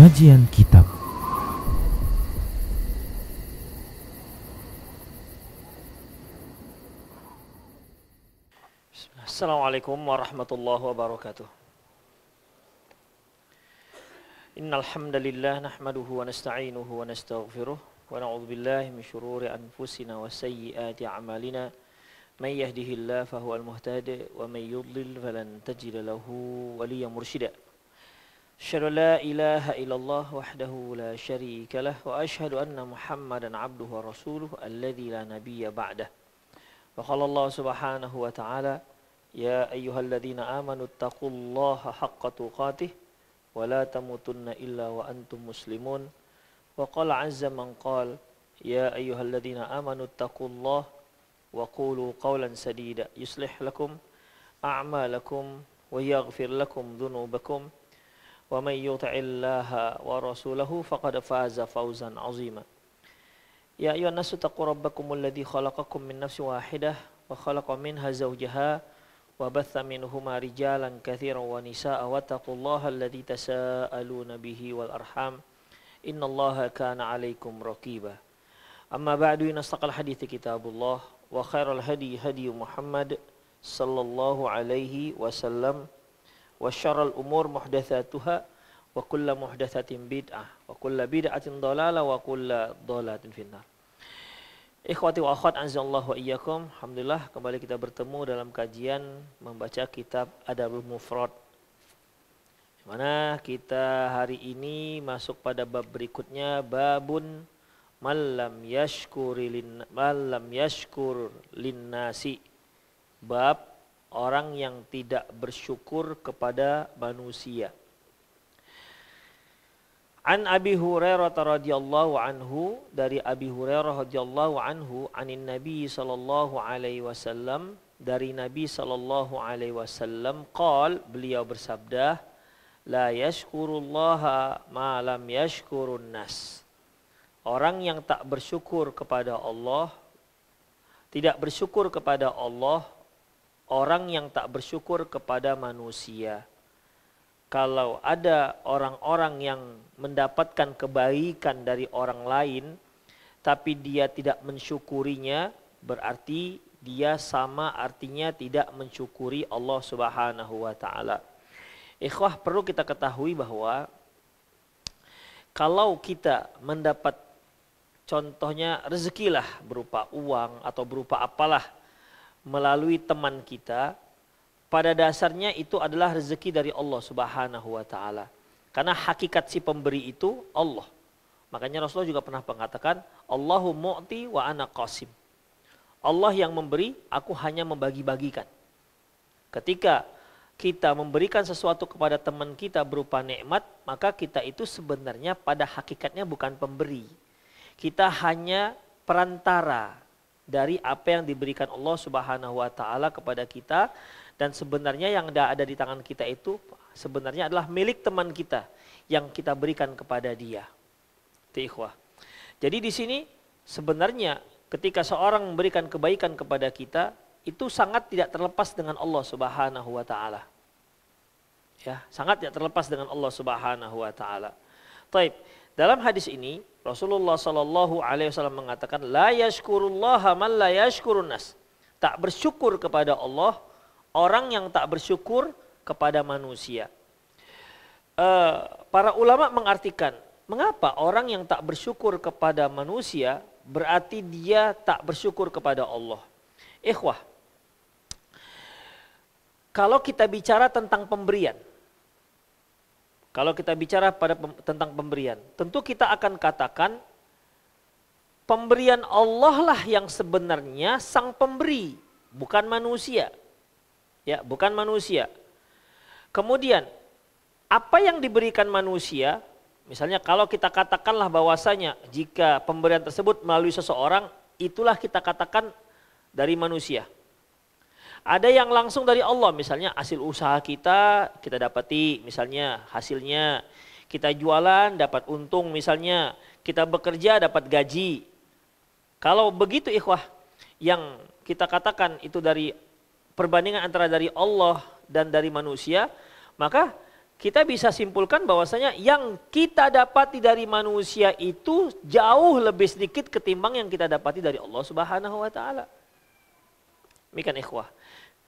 Kajian Kitab. Assalamualaikum warahmatullahi wabarakatuh. Innal hamdalillah nahmaduhu wa nasta'inuhu wa nastaghfiruh wa na'udzu billahi min shururi anfusina wa sayyiati a'malina. May yahdihillahu fahuwal muhtadi wa may yudlil falan tajida lahu waliyyan mursyida. Asyhadu an la ilaha illallah wahdahu la syarika lah wa asyhadu anna Muhammadan abduhu wa rasuluhu alladzi la nabiyya ba'dah. Wa qala Allah subhanahu wa ta'ala ya ayyuhalladzina amanu taqullaha haqqa tuqatih wa la tamutunna illa wa antum muslimun. Wa qala azza man qala ya ayyuhalladzina amanu taqullaha wa qulu qawlan sadida yuslih lakum a'malakum wa yaghfir lakum dhunubakum wa may yuti'illaha wa rasulahu faqad faza fawzan 'azima. Ya ayyuhan nasu taqu rabbakumul ladzi khalaqakum min nafsin wahidah wa khalaqa minha zawjaha wa batha minhuma rijalan katsiran wa nisaa'a wattaqullaha alladzi tasaaluna bihi wal arham innallaha kana 'alaikum raqiba. Amma ba'du, inastaqal hadithi kitabullah wa khairal hadi hadi Muhammad sallallahu alaihi wasallam wa syarrul umur muhdatsatuha wa kullu muhdatsatin bid'ah wa kullu bid'atin dhalalah wa kullu dhalalatin finnar. Ikhwati wa akhwat azallahu wa iyyakum. Alhamdulillah kembali kita bertemu dalam kajian membaca kitab Adabul Mufrad. Di mana kita hari ini masuk pada bab berikutnya, babun man lam yashkur linnasi. Bab orang yang tidak bersyukur kepada manusia. An Abi Hurairah radhiyallahu anhu, dari Abi Hurairah radhiyallahu anhu, anin Nabi sallallahu alaihi wasallam, dari Nabi sallallahu alaihi wasallam, qal, beliau bersabda, la yashkurullaha ma lam yashkurun nas. Orang yang tak bersyukur kepada Allah, tidak bersyukur kepada Allah, orang yang tak bersyukur kepada manusia. Kalau ada orang-orang yang mendapatkan kebaikan dari orang lain, tapi dia tidak mensyukurinya, berarti dia sama artinya tidak mensyukuri Allah Subhanahu wa ta'ala. Ikhwah, perlu kita ketahui bahwa kalau kita mendapat contohnya rezekilah berupa uang atau berupa apalah melalui teman kita, pada dasarnya itu adalah rezeki dari Allah Subhanahu wa ta'ala. Karena hakikat si pemberi itu Allah. Makanya Rasulullah juga pernah mengatakan, Allahu mu'ti wa ana qasim. Allah yang memberi, aku hanya membagi-bagikan. Ketika kita memberikan sesuatu kepada teman kita berupa nikmat, maka kita itu sebenarnya pada hakikatnya bukan pemberi. Kita hanya perantara dari apa yang diberikan Allah Subhanahu wa ta'ala kepada kita, dan sebenarnya yang ada di tangan kita itu sebenarnya adalah milik teman kita yang kita berikan kepada dia. Ikhwah. Jadi di sini sebenarnya ketika seorang memberikan kebaikan kepada kita, itu sangat tidak terlepas dengan Allah Subhanahu wa ta'ala. Ya, sangat tidak terlepas dengan Allah Subhanahu wa ta'ala. Taib. Dalam hadis ini Rasulullah sallallahu alaihi wasallam mengatakan, la yashkurullaha man la yashkurun nas. Tak bersyukur kepada Allah orang yang tak bersyukur kepada manusia. Para ulama mengartikan, mengapa orang yang tak bersyukur kepada manusia berarti dia tak bersyukur kepada Allah. Ikhwah, kalau kita bicara tentang pemberian, tentang pemberian, tentu kita akan katakan pemberian Allah lah yang sebenarnya sang pemberi, bukan manusia. Ya, bukan manusia. Kemudian, apa yang diberikan manusia, misalnya kalau kita katakanlah bahwasanya jika pemberian tersebut melalui seseorang, itulah kita katakan dari manusia. Ada yang langsung dari Allah, misalnya hasil usaha kita dapati, misalnya hasilnya kita jualan dapat untung, misalnya kita bekerja dapat gaji. Kalau begitu ikhwah, yang kita katakan itu dari perbandingan antara dari Allah dan dari manusia, maka kita bisa simpulkan bahwasanya yang kita dapati dari manusia itu jauh lebih sedikit ketimbang yang kita dapati dari Allah Subhanahu wa taala. Demikian ikhwah.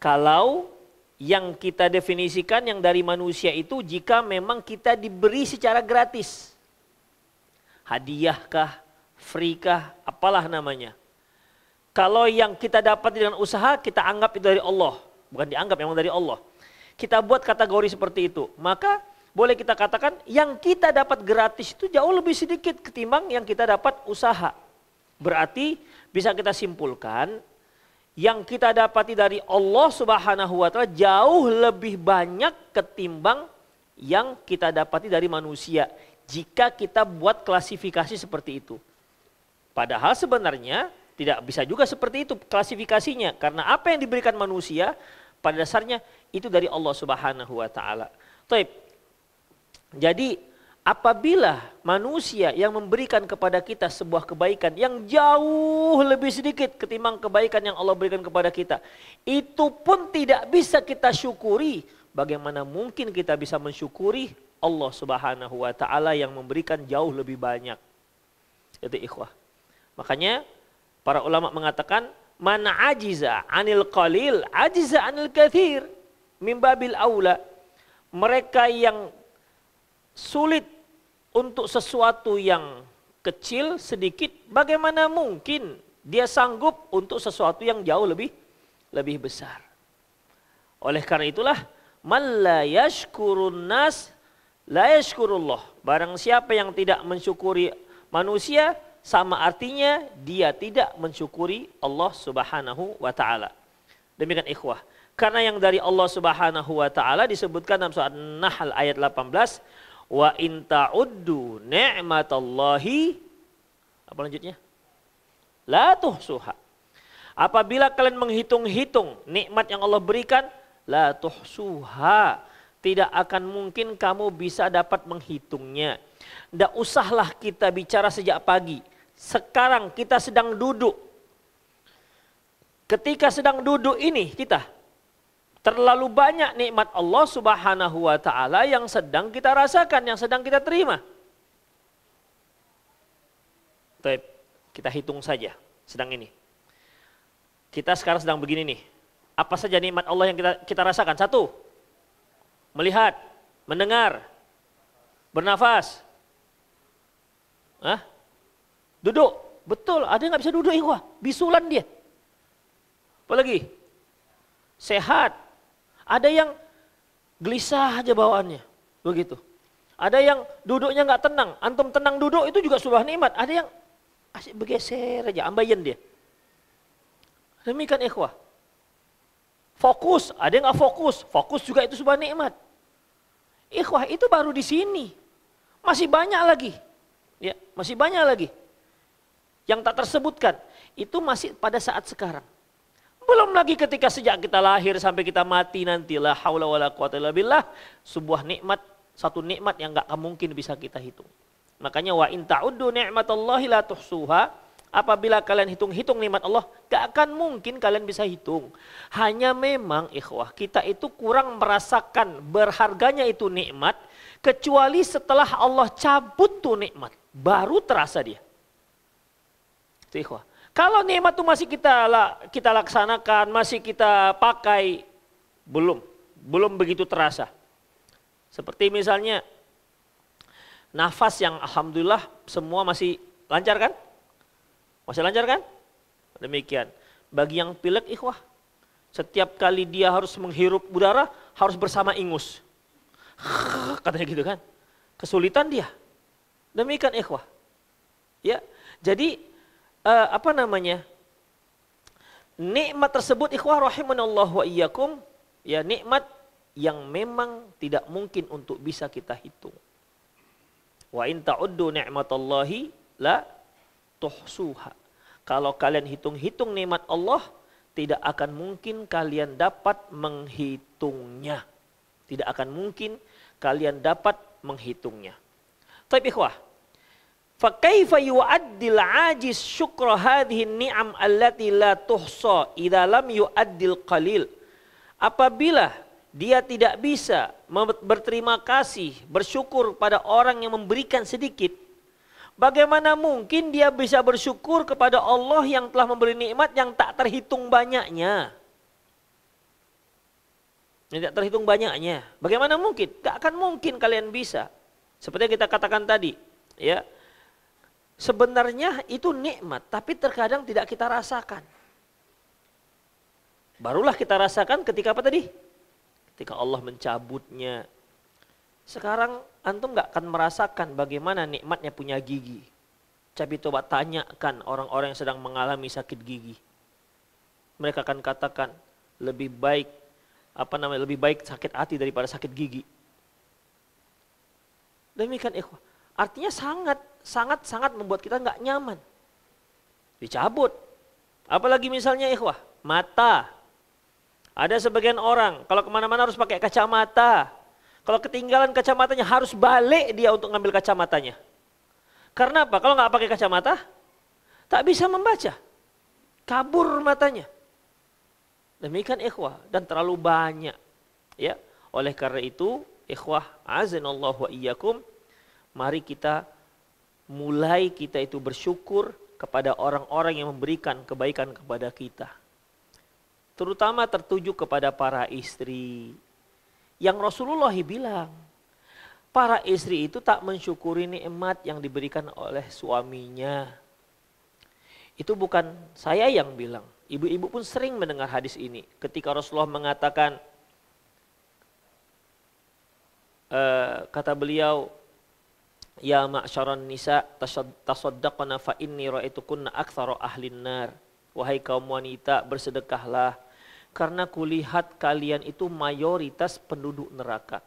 Kalau yang kita definisikan yang dari manusia itu jika memang kita diberi secara gratis. Hadiahkah, free kah, apalah namanya. Kalau yang kita dapat dengan usaha kita anggap itu dari Allah. Bukan dianggap, memang dari Allah. Kita buat kategori seperti itu. Maka boleh kita katakan yang kita dapat gratis itu jauh lebih sedikit ketimbang yang kita dapat usaha. Berarti bisa kita simpulkan yang kita dapati dari Allah Subhanahu wa taala jauh lebih banyak ketimbang yang kita dapati dari manusia. Jika kita buat klasifikasi seperti itu. Padahal sebenarnya tidak bisa juga seperti itu klasifikasinya. Karena apa yang diberikan manusia pada dasarnya itu dari Allah Subhanahu wa taala. Jadi apabila manusia yang memberikan kepada kita sebuah kebaikan yang jauh lebih sedikit ketimbang kebaikan yang Allah berikan kepada kita, itu pun tidak bisa kita syukuri, bagaimana mungkin kita bisa mensyukuri Allah Subhanahu wa taala yang memberikan jauh lebih banyak. Itu ikhwah. Makanya para ulama mengatakan man ajiza anil qalil ajiza anil katsir min babil aula. Mereka yang sulit untuk sesuatu yang kecil sedikit, bagaimana mungkin dia sanggup untuk sesuatu yang jauh lebih besar. Oleh karena itulah man la yashkurun nas la yashkurullah. Barang siapa yang tidak mensyukuri manusia, sama artinya dia tidak mensyukuri Allah Subhanahu wa taala. Demikian ikhwah. Karena yang dari Allah Subhanahu wa taala disebutkan dalam surat Nahl ayat 18, wa in ta'uddu ni'matallahi, apa lanjutnya? La tuhsuha. Apabila kalian menghitung-hitung nikmat yang Allah berikan, la tuhsuha, tidak akan mungkin kamu bisa dapat menghitungnya. Tidak usahlah kita bicara sejak pagi. Sekarang kita sedang duduk. Ketika sedang duduk ini kita terlalu banyak nikmat Allah Subhanahu wa taala yang sedang kita rasakan, yang sedang kita terima. Baik, kita hitung saja sedang ini. Kita sekarang sedang begini nih. Apa saja nikmat Allah yang kita rasakan? Satu, melihat, mendengar, bernafas. Duduk, betul. Ada yang nggak bisa duduk, ikhwah, bisulan dia. Apalagi sehat. Ada yang gelisah aja bawaannya, begitu. Ada yang duduknya nggak tenang. Antum tenang duduk itu juga sebuah nikmat. Ada yang asik bergeser aja, ambayan dia. Demikian ikhwah. Fokus, ada yang nggak fokus. Fokus juga itu sebuah nikmat. Ikhwah, itu baru di sini. Masih banyak lagi. Ya, masih banyak lagi. Yang tak tersebutkan. Itu masih pada saat sekarang. Belum lagi ketika sejak kita lahir sampai kita mati nanti, la haula wala quwata illa billah, sebuah nikmat, satu nikmat yang enggak mungkin bisa kita hitung. Makanya wa in ta'uddu ni'matallahi la tuhsuha, apabila kalian hitung-hitung nikmat Allah, enggak akan mungkin kalian bisa hitung. Hanya memang ikhwah, kita itu kurang merasakan berharganya itu nikmat, kecuali setelah Allah cabut tuh nikmat, baru terasa dia. Itu ikhwah. Kalau nikmat itu masih kita laksanakan, masih kita pakai, belum begitu terasa. Seperti misalnya nafas yang alhamdulillah semua masih lancar kan? Masih lancar kan? Demikian. Bagi yang pilek ikhwah, setiap kali dia harus menghirup udara harus bersama ingus. Katanya gitu kan? Kesulitan dia. Demikian ikhwah. Ya, jadi nikmat tersebut ikhwah rahimanallahu wa iyyakum, ya nikmat yang memang tidak mungkin untuk bisa kita hitung. Wa in ta'uddu ni'matallahi la tuhsuha. Kalau kalian hitung-hitung nikmat Allah, tidak akan mungkin kalian dapat menghitungnya. Tidak akan mungkin kalian dapat menghitungnya. Tapi ikhwah, fakaifa yu'addil ajiz syukra hadhihi ni'am allati la tuhsa idza lam yu'addil qalil. Apabila dia tidak bisa berterima kasih, bersyukur pada orang yang memberikan sedikit, bagaimana mungkin dia bisa bersyukur kepada Allah yang telah memberi nikmat yang tak terhitung banyaknya? Tidak terhitung banyaknya. Bagaimana mungkin? Gak akan mungkin kalian bisa. Seperti yang kita katakan tadi, ya. Sebenarnya itu nikmat, tapi terkadang tidak kita rasakan. Barulah kita rasakan ketika apa tadi? Ketika Allah mencabutnya. Sekarang antum gak akan merasakan bagaimana nikmatnya punya gigi. Tapi coba tanyakan orang-orang yang sedang mengalami sakit gigi. Mereka akan katakan lebih baik lebih baik sakit hati daripada sakit gigi. Demikian ikhwah. Artinya sangat membuat kita nggak nyaman. Dicabut. Apalagi misalnya ikhwah, mata. Ada sebagian orang kalau kemana-mana harus pakai kacamata. Kalau ketinggalan kacamatanya harus balik dia untuk ngambil kacamatanya. Karena apa? Kalau nggak pakai kacamata, tak bisa membaca. Kabur matanya. Demikian ikhwah, dan terlalu banyak. Ya, oleh karena itu ikhwah azanallahu wa iyyakum, mari kita itu bersyukur kepada orang-orang yang memberikan kebaikan kepada kita. Terutama tertuju kepada para istri. Yang Rasulullah bilang, para istri itu tak mensyukuri nikmat yang diberikan oleh suaminya. Itu bukan saya yang bilang. Ibu-ibu pun sering mendengar hadis ini. Ketika Rasulullah mengatakan, kata beliau, ya ma'syaran nisa tasaddaqna fa inni ra'aitukunna aktsara ahlin nar. Wahai kaum wanita, bersedekahlah karena kulihat kalian itu mayoritas penduduk neraka.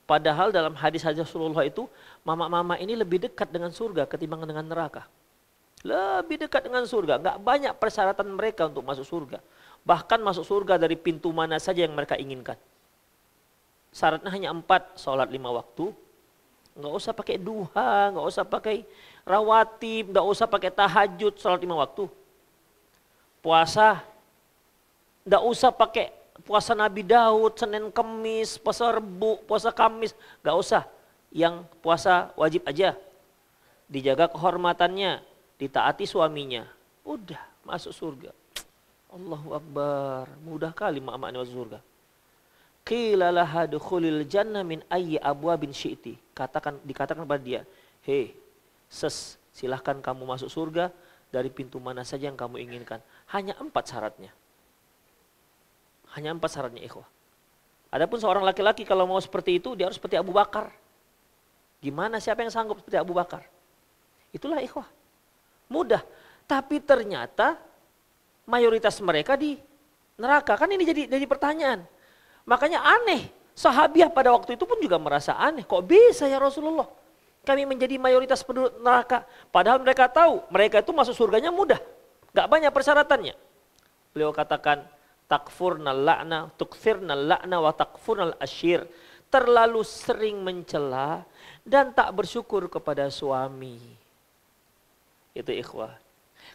Padahal dalam hadis-hadis Rasulullah itu, mama-mama ini lebih dekat dengan surga ketimbang dengan neraka. Lebih dekat dengan surga, nggak banyak persyaratan mereka untuk masuk surga. Bahkan masuk surga dari pintu mana saja yang mereka inginkan. Syaratnya hanya 4, sholat 5 waktu. Nggak usah pakai duha, nggak usah pakai rawatib, nggak usah pakai tahajud, sholat 5 waktu. Puasa, nggak usah pakai puasa Nabi Daud, Senin Kemis, puasa Rebu, puasa Kamis, nggak usah. Yang puasa wajib aja, dijaga kehormatannya, ditaati suaminya, udah masuk surga. Allahu Akbar, mudah kali mak-mak masuk surga. Qila laha dukhulil jannah min ayyi abwabin syi'ti. Dikatakan pada dia, hei, silahkan kamu masuk surga dari pintu mana saja yang kamu inginkan. Hanya 4 syaratnya. Hanya 4 syaratnya ikhwah. Adapun seorang laki-laki kalau mau seperti itu, dia harus seperti Abu Bakar. Gimana, siapa yang sanggup seperti Abu Bakar? Itulah ikhwah. Mudah, tapi ternyata mayoritas mereka di neraka. Kan ini jadi pertanyaan. Makanya aneh, sahabiah pada waktu itu pun juga merasa aneh. Kok bisa ya Rasulullah? Kami menjadi mayoritas penduduk neraka. Padahal mereka tahu, mereka itu masuk surganya mudah. Gak banyak persyaratannya. Beliau katakan, takfurnal la'na, tukfirnal la'na wa takfurnal asyir. Terlalu sering mencela dan tak bersyukur kepada suami. Itu ikhwah.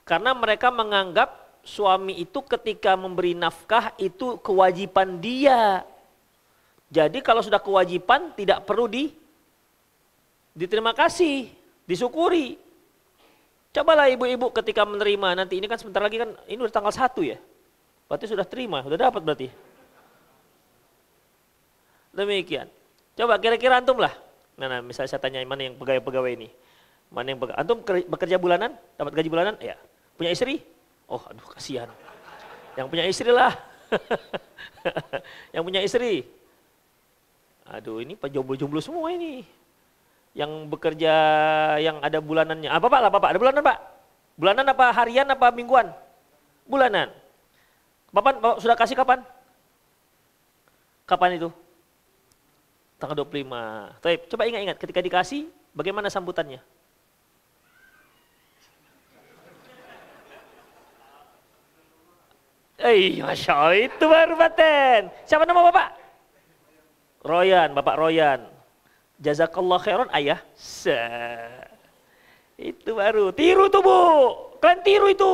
Karena mereka menganggap suami itu ketika memberi nafkah itu kewajiban dia. Jadi kalau sudah kewajiban tidak perlu diterima kasih, disyukuri. Cobalah ibu-ibu ketika menerima, nanti ini kan sebentar lagi kan, ini udah tanggal 1 ya. Berarti sudah terima, sudah dapat berarti. Demikian. Coba kira-kira antum lah. Nah, misalnya saya tanya mana yang pegawai-pegawai ini. Mana yang antum bekerja bulanan, dapat gaji bulanan? Ya. Punya istri? Oh, aduh kasihan. Yang punya istri lah. Yang punya istri. Aduh, ini jomblo-jomblo semua ini. Yang bekerja yang ada bulanannya. Ah, Bapak lah, Bapak. Ada bulanan, Pak? Bulanan apa harian apa mingguan? Bulanan. Bapak sudah kasih kapan? Kapan itu? Tanggal 25. Coba ingat-ingat ketika dikasih bagaimana sambutannya? Masya Allah, itu baru paten. Siapa nama Bapak? Royan, Bapak Royan. Jazakallah khairan ayah. Itu baru. Tiru tuh Bu. Kalian tiru itu.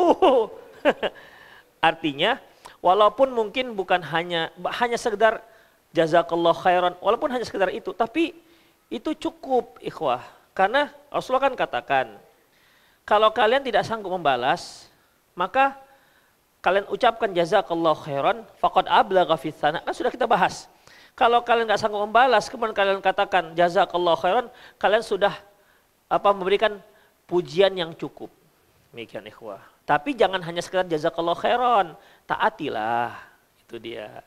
Artinya, walaupun mungkin bukan hanya sekedar jazakallah khairan, walaupun hanya sekedar itu, tapi itu cukup ikhwah. Karena Rasulullah kan katakan, kalau kalian tidak sanggup membalas, maka kalian ucapkan jazakallah khairan, faqad ablagha fi tsana. Kan sudah kita bahas. Kalau kalian nggak sanggup membalas, kemudian kalian katakan jazakallah khairan, kalian sudah memberikan pujian yang cukup. Demikian ikhwah. Tapi jangan hanya sekedar jazakallah khairan, taatilah. Itu dia.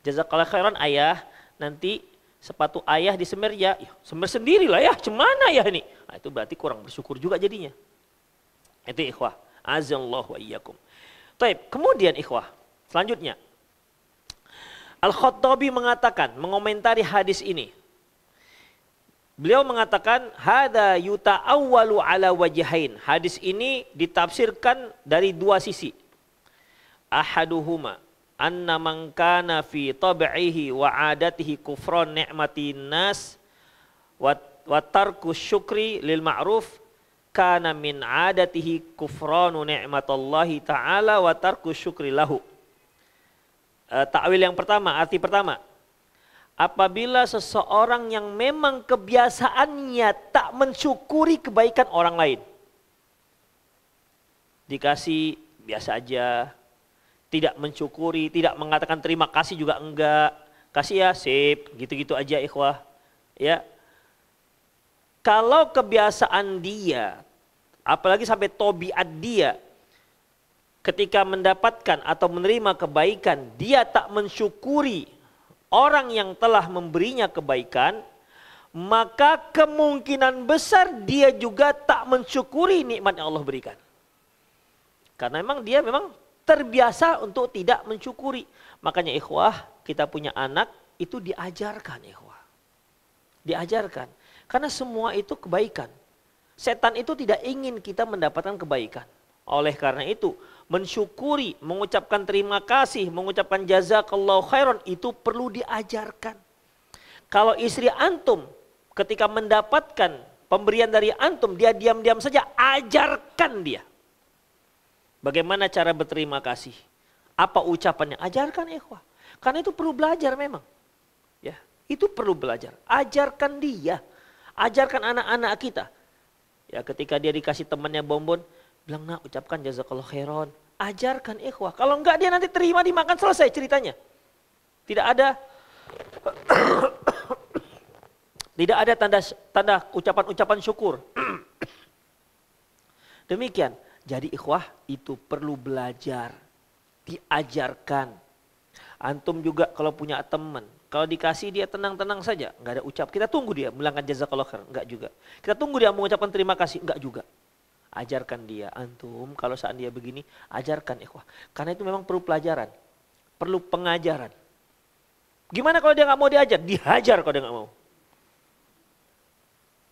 Jazakallah khairan ayah, nanti sepatu ayah disemir ya, semir sendiri lah ya, cemana ya ini? Nah, itu berarti kurang bersyukur juga jadinya. Itu ikhwah. Azallahu wa iyyakum. Baik, kemudian ikhwah, selanjutnya. Al-Khattabi mengatakan, mengomentari hadis ini. Beliau mengatakan, hada yuta'awwalu ala wajhain. Hadis ini ditafsirkan dari dua sisi. Ahaduhuma, anna man kana fi tab'ihi wa 'adatihi kufran ni'matin nas wa tarku syukri lil ma'ruf kana min 'adatihi kufranu ni'matallahi ta'ala wa tarku syukri lahu. Takwil yang pertama, arti pertama. Apabila seseorang yang memang kebiasaannya tak mensyukuri kebaikan orang lain. Dikasih biasa aja, tidak mensyukuri, tidak mengatakan terima kasih juga enggak. Kasih ya, sip, gitu-gitu aja ikhwah. Ya. Kalau kebiasaan dia, apalagi sampai tobiat dia, ketika mendapatkan atau menerima kebaikan, dia tak mensyukuri orang yang telah memberinya kebaikan, maka kemungkinan besar dia juga tak mensyukuri nikmat yang Allah berikan. Karena dia memang terbiasa untuk tidak mensyukuri. Makanya ikhwah, kita punya anak itu diajarkan ikhwah. Diajarkan. Karena semua itu kebaikan. Setan itu tidak ingin kita mendapatkan kebaikan. Oleh karena itu, mensyukuri, mengucapkan terima kasih, mengucapkan jazakallahu khairan itu perlu diajarkan. Kalau istri antum ketika mendapatkan pemberian dari antum, dia diam-diam saja, ajarkan dia. Bagaimana cara berterima kasih? Apa ucapannya? Ajarkan ikhwah. Karena itu perlu belajar memang. Ya, itu perlu belajar. Ajarkan dia. Ajarkan anak-anak kita. Ya, ketika dia dikasih temannya bonbon, bilang, nak ucapkan jazakallah khairan. Ajarkan ikhwah. Kalau enggak dia nanti terima dimakan, selesai ceritanya. Tidak ada tidak ada tanda ucapan-ucapan syukur. Demikian. Jadi ikhwah itu perlu belajar. Diajarkan. Antum juga kalau punya teman, kalau dikasih dia tenang-tenang saja. Enggak ada ucap. Kita tunggu dia bilangkan jazakallah khairan. Enggak juga. Kita tunggu dia mengucapkan terima kasih. Enggak juga. Ajarkan dia, antum kalau saat dia begini, ajarkan ikhwah. Karena itu memang perlu pelajaran, perlu pengajaran. Gimana kalau dia nggak mau diajar? Dihajar kalau dia nggak mau.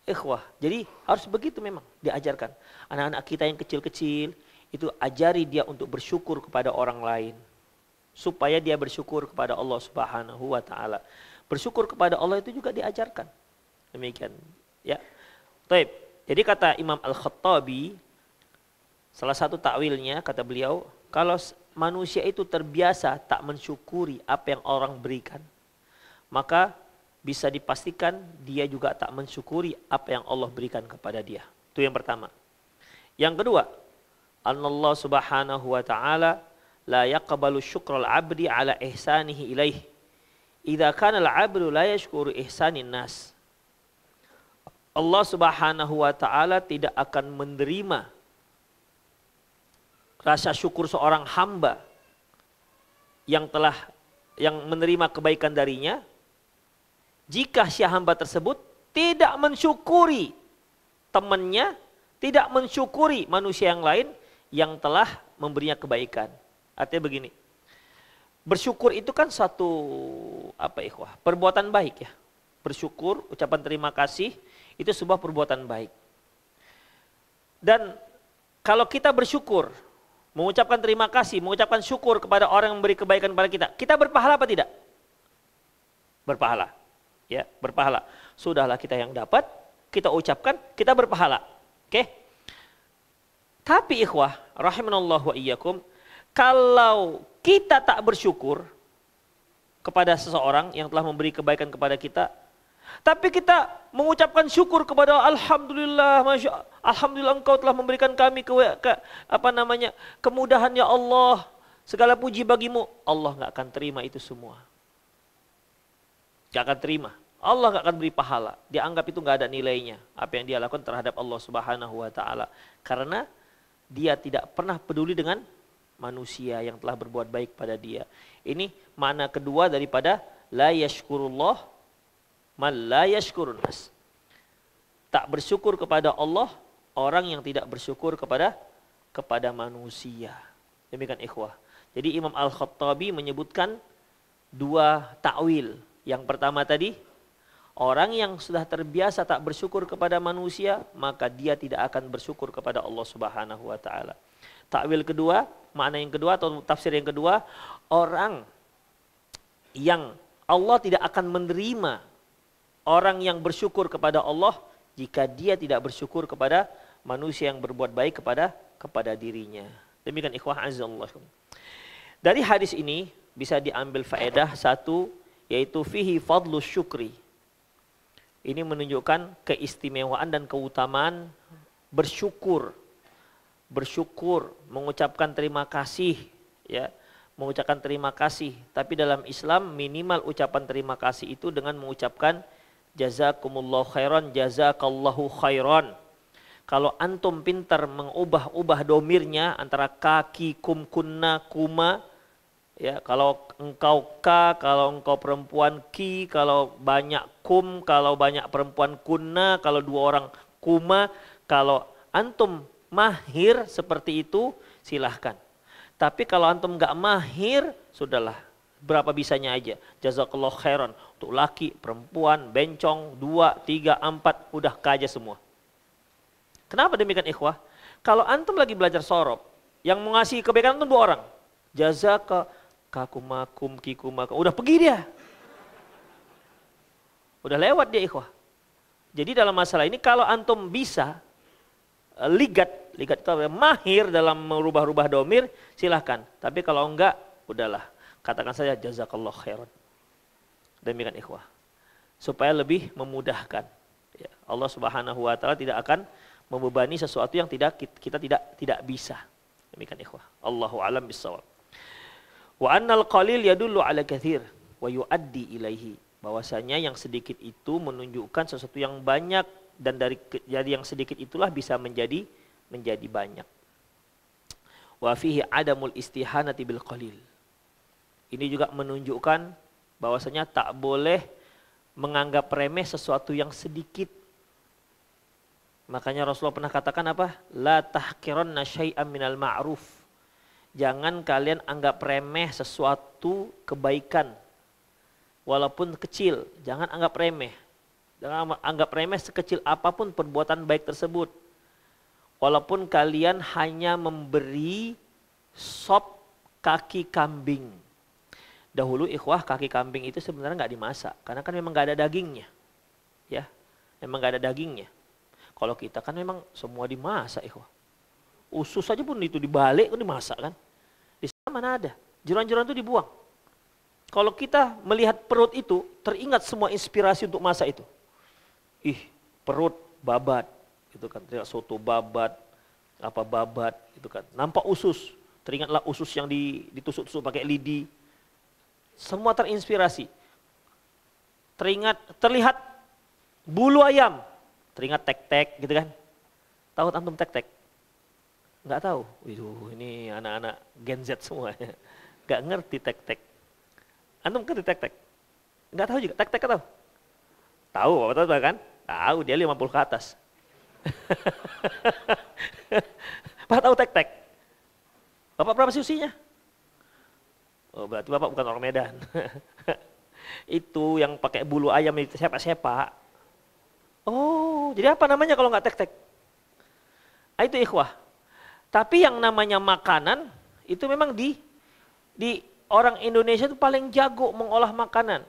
Ikhwah, jadi harus begitu memang, diajarkan. Anak-anak kita yang kecil-kecil, itu ajari dia untuk bersyukur kepada orang lain. Supaya dia bersyukur kepada Allah Subhanahu wa Ta'ala. Bersyukur kepada Allah itu juga diajarkan. Demikian. Ya. Baik. Jadi kata Imam Al-Khattabi, salah satu takwilnya kata beliau, kalau manusia itu terbiasa tak mensyukuri apa yang orang berikan, maka bisa dipastikan dia juga tak mensyukuri apa yang Allah berikan kepada dia. Itu yang pertama. Yang kedua, Allah Subhanahu wa Ta'ala la yaqbalu syukral abdi ala ihsanihi ilaih. Idza kana al-'abdu la yashkuru ihsanin nas. Allah Subhanahu wa Ta'ala tidak akan menerima rasa syukur seorang hamba yang menerima kebaikan darinya jika si hamba tersebut tidak mensyukuri temannya, tidak mensyukuri manusia yang lain yang telah memberinya kebaikan. Artinya begini, bersyukur itu kan satu perbuatan baik ya. Bersyukur, ucapan terima kasih, itu sebuah perbuatan baik. Dan kalau kita bersyukur, mengucapkan terima kasih, mengucapkan syukur kepada orang yang memberi kebaikan kepada kita, kita berpahala apa tidak? Berpahala. Ya, berpahala. Sudahlah kita yang dapat, kita ucapkan, kita berpahala. Oke? Tapi ikhwah, rahimanallahu wa iyyakum, kalau kita tak bersyukur, kepada seseorang yang telah memberi kebaikan kepada kita, tapi kita mengucapkan syukur kepada Alhamdulillah, Alhamdulillah engkau telah memberikan kami kemudahan ya Allah, segala puji bagimu. Allah nggak akan terima itu semua. Nggak akan terima. Allah nggak akan beri pahala. Dianggap itu nggak ada nilainya apa yang dia lakukan terhadap Allah Subhanahu wa taala. Karena dia tidak pernah peduli dengan manusia yang telah berbuat baik pada dia. Ini makna kedua daripada la yashkurullah man la yashkurun nas. Tak bersyukur kepada Allah orang yang tidak bersyukur kepada manusia. Demikian ikhwah. Jadi Imam Al-Khattabi menyebutkan dua takwil. Yang pertama tadi, orang yang sudah terbiasa tak bersyukur kepada manusia, maka dia tidak akan bersyukur kepada Allah Subhanahu wa taala. Takwil kedua, makna yang kedua atau tafsir yang kedua, orang yang Allah tidak akan menerima orang yang bersyukur kepada Allah jika dia tidak bersyukur kepada manusia yang berbuat baik kepada dirinya. Demikian ikhwah azallah. Dari hadis ini bisa diambil faedah satu, yaitu fihi fadlu syukri. Ini menunjukkan keistimewaan dan keutamaan bersyukur. Bersyukur, mengucapkan terima kasih, ya, mengucapkan terima kasih. Tapi dalam Islam minimal ucapan terima kasih itu dengan mengucapkan jazakumullahu khairan, jazakallahu khairan. Kalau antum pintar mengubah-ubah domirnya antara kaki, kum, kunna, kuma, ya, kalau engkau ka, kalau engkau perempuan ki, kalau banyak kum, kalau banyak perempuan kunna, kalau dua orang kuma, kalau antum mahir seperti itu silahkan. Tapi kalau antum nggak mahir, sudahlah, berapa bisanya aja. Jazakallah khairan untuk laki, perempuan, bencong, 2, 3, 4, udah kaja semua. Kenapa demikian ikhwah? Kalau antum lagi belajar sorob, yang mengasihi kebaikan antum 2 orang. Jazaka kakumakum kikumakum. Udah pergi dia. Udah lewat dia ikhwah. Jadi dalam masalah ini kalau antum bisa ligat itu mahir dalam merubah-rubah domir, silahkan. Tapi kalau enggak, udahlah. Katakan saja jazakallah khairan. Demikian ikhwah. Supaya lebih memudahkan. Ya, Allah Subhanahu wa taala tidak akan membebani sesuatu yang kita tidak bisa. Demikian ikhwah. Allahu a'lam bissawab. Wa annal qalil yadullu ala katsir wa yuaddi ilaihi. Bahwasanya yang sedikit itu menunjukkan sesuatu yang banyak, dan dari yang sedikit itulah bisa menjadi banyak. Wa fihi adamul istihanati bil qalil. Ini juga menunjukkan bahwasanya tak boleh menganggap remeh sesuatu yang sedikit. Makanya Rasulullah pernah katakan apa? La tahqiranna syai'an minal ma'ruf. Jangan kalian anggap remeh sesuatu kebaikan. Walaupun kecil, jangan anggap remeh. Jangan anggap remeh sekecil apapun perbuatan baik tersebut. Walaupun kalian hanya memberi sop kaki kambing. Dahulu ikhwah, kaki kambing itu sebenarnya nggak dimasak. Karena kan memang nggak ada dagingnya. Ya, memang nggak ada dagingnya. Kalau kita kan memang semua dimasak ikhwah. Usus saja pun itu dibalik kan dimasak kan. Di sana mana ada? Jeruan-jeruan itu dibuang. Kalau kita melihat perut itu, teringat semua inspirasi untuk masak itu. Perut babat, gitu kan. Teringat soto babat, apa babat, gitu kan. Nampak usus, teringatlah usus yang ditusuk-tusuk pakai lidi. Semua terinspirasi. Terlihat bulu ayam, teringat tek-tek, gitu kan. Tahu antum tek-tek? Enggak tahu. Waduh, ini anak-anak Gen Z semuanya. Enggak ngerti tek-tek. Antum ngerti tek-tek? Enggak tahu juga, tek-tek tahu? Tahu, Bapak tahu kan? Tahu, dia 50 ke atas. Bapak tahu tek-tek? Bapak berapa sih usianya? Oh, berarti Bapak bukan orang Medan. Itu yang pakai bulu ayam itu sepak-sepak. Oh, jadi apa namanya kalau nggak tek-tek? Itu ikhwah. Tapi yang namanya makanan itu memang di orang Indonesia itu paling jago mengolah makanan.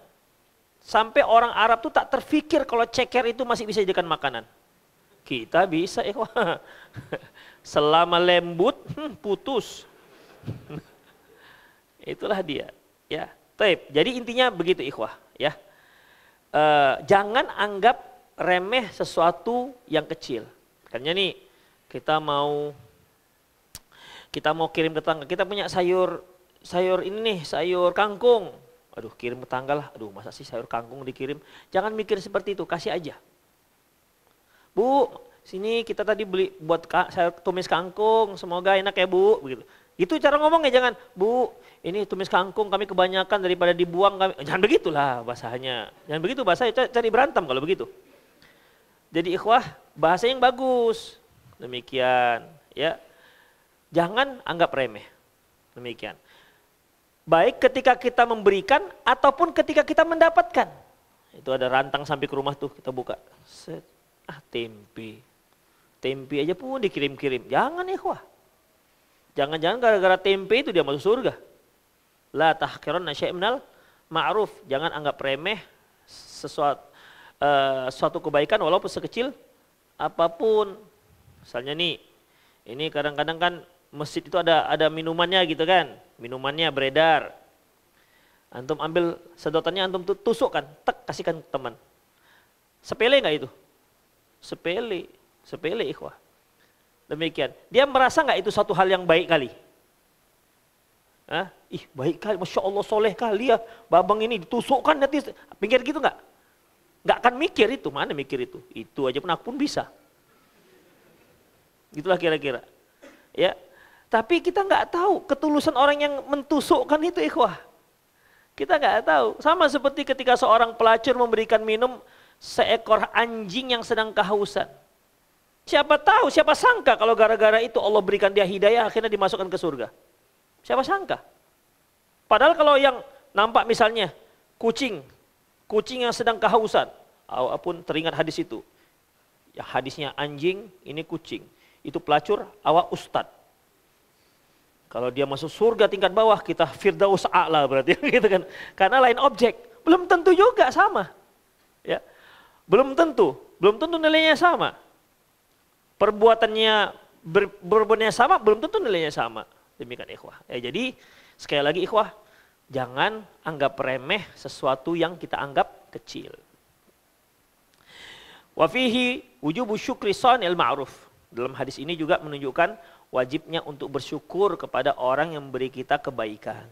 Sampai orang Arab tuh tak terfikir kalau ceker itu masih bisa dijadikan makanan. Kita bisa ikhwah. Selama lembut, putus. Itulah dia. Ya, Taib. Jadi intinya begitu ikhwah ya. Jangan anggap remeh sesuatu yang kecil. Karena nih kita mau kirim tetangga, kita punya sayur ini nih, sayur kangkung. Aduh, kirim tetangga lah. Aduh, masa sih sayur kangkung dikirim? Jangan mikir seperti itu, kasih aja. Bu, sini kita tadi beli buat sayur tumis kangkung, semoga enak ya Bu, begitu. Itu cara ngomongnya, jangan, Bu, ini tumis kangkung kami kebanyakan daripada dibuang kami. Jangan begitulah bahasanya. Jangan begitu bahasanya, cari berantem kalau begitu. Jadi ikhwah, bahasa yang bagus. Demikian, ya. Jangan anggap remeh. Demikian. Baik ketika kita memberikan ataupun ketika kita mendapatkan. Itu ada rantang sampai ke rumah tuh, kita buka. Set. Tempe. Tempe aja pun dikirim-kirim. Jangan ikhwah. Jangan-jangan gara-gara tempe itu dia masuk surga. La tahqiranna syai'an minal ma'ruf. Jangan anggap remeh suatu kebaikan walaupun sekecil apapun. Misalnya nih, ini kadang-kadang kan masjid itu ada minumannya gitu kan. Minumannya beredar. Antum ambil sedotannya, antum tusukkan, tek kasihkan ke teman. Sepele enggak itu? Sepele ikhwah. Demikian. Dia merasa nggak itu suatu hal yang baik kali? Hah? Ih baik kali, Masya Allah soleh kali ya. Babang ini ditusukkan nanti. Pikir gitu nggak? Nggak akan mikir itu, mana mikir itu. Itu aja pun aku pun bisa. Gitulah kira-kira. Ya. Tapi kita nggak tahu ketulusan orang yang mentusukkan itu ikhwah. Kita nggak tahu. Sama seperti ketika seorang pelacur memberikan minum seekor anjing yang sedang kehausan. Siapa tahu, siapa sangka kalau gara-gara itu Allah berikan dia hidayah akhirnya dimasukkan ke surga. Siapa sangka? Padahal kalau yang nampak misalnya kucing yang sedang kehausan, pun teringat hadis itu. Ya, hadisnya anjing, ini kucing. Itu pelacur, awak ustad. Kalau dia masuk surga tingkat bawah, kita firdaus a'la berarti gitu kan. Karena lain objek, belum tentu juga sama. Ya. Belum tentu nilainya sama. Perbuatannya berbuatnya sama, belum tentu nilainya sama. Demikian ikhwah. Jadi sekali lagi ikhwah, jangan anggap remeh sesuatu yang kita anggap kecil. Wa fihi wujubu syukri sanil ma'ruf. Dalam hadis ini juga menunjukkan wajibnya untuk bersyukur kepada orang yang memberi kita kebaikan.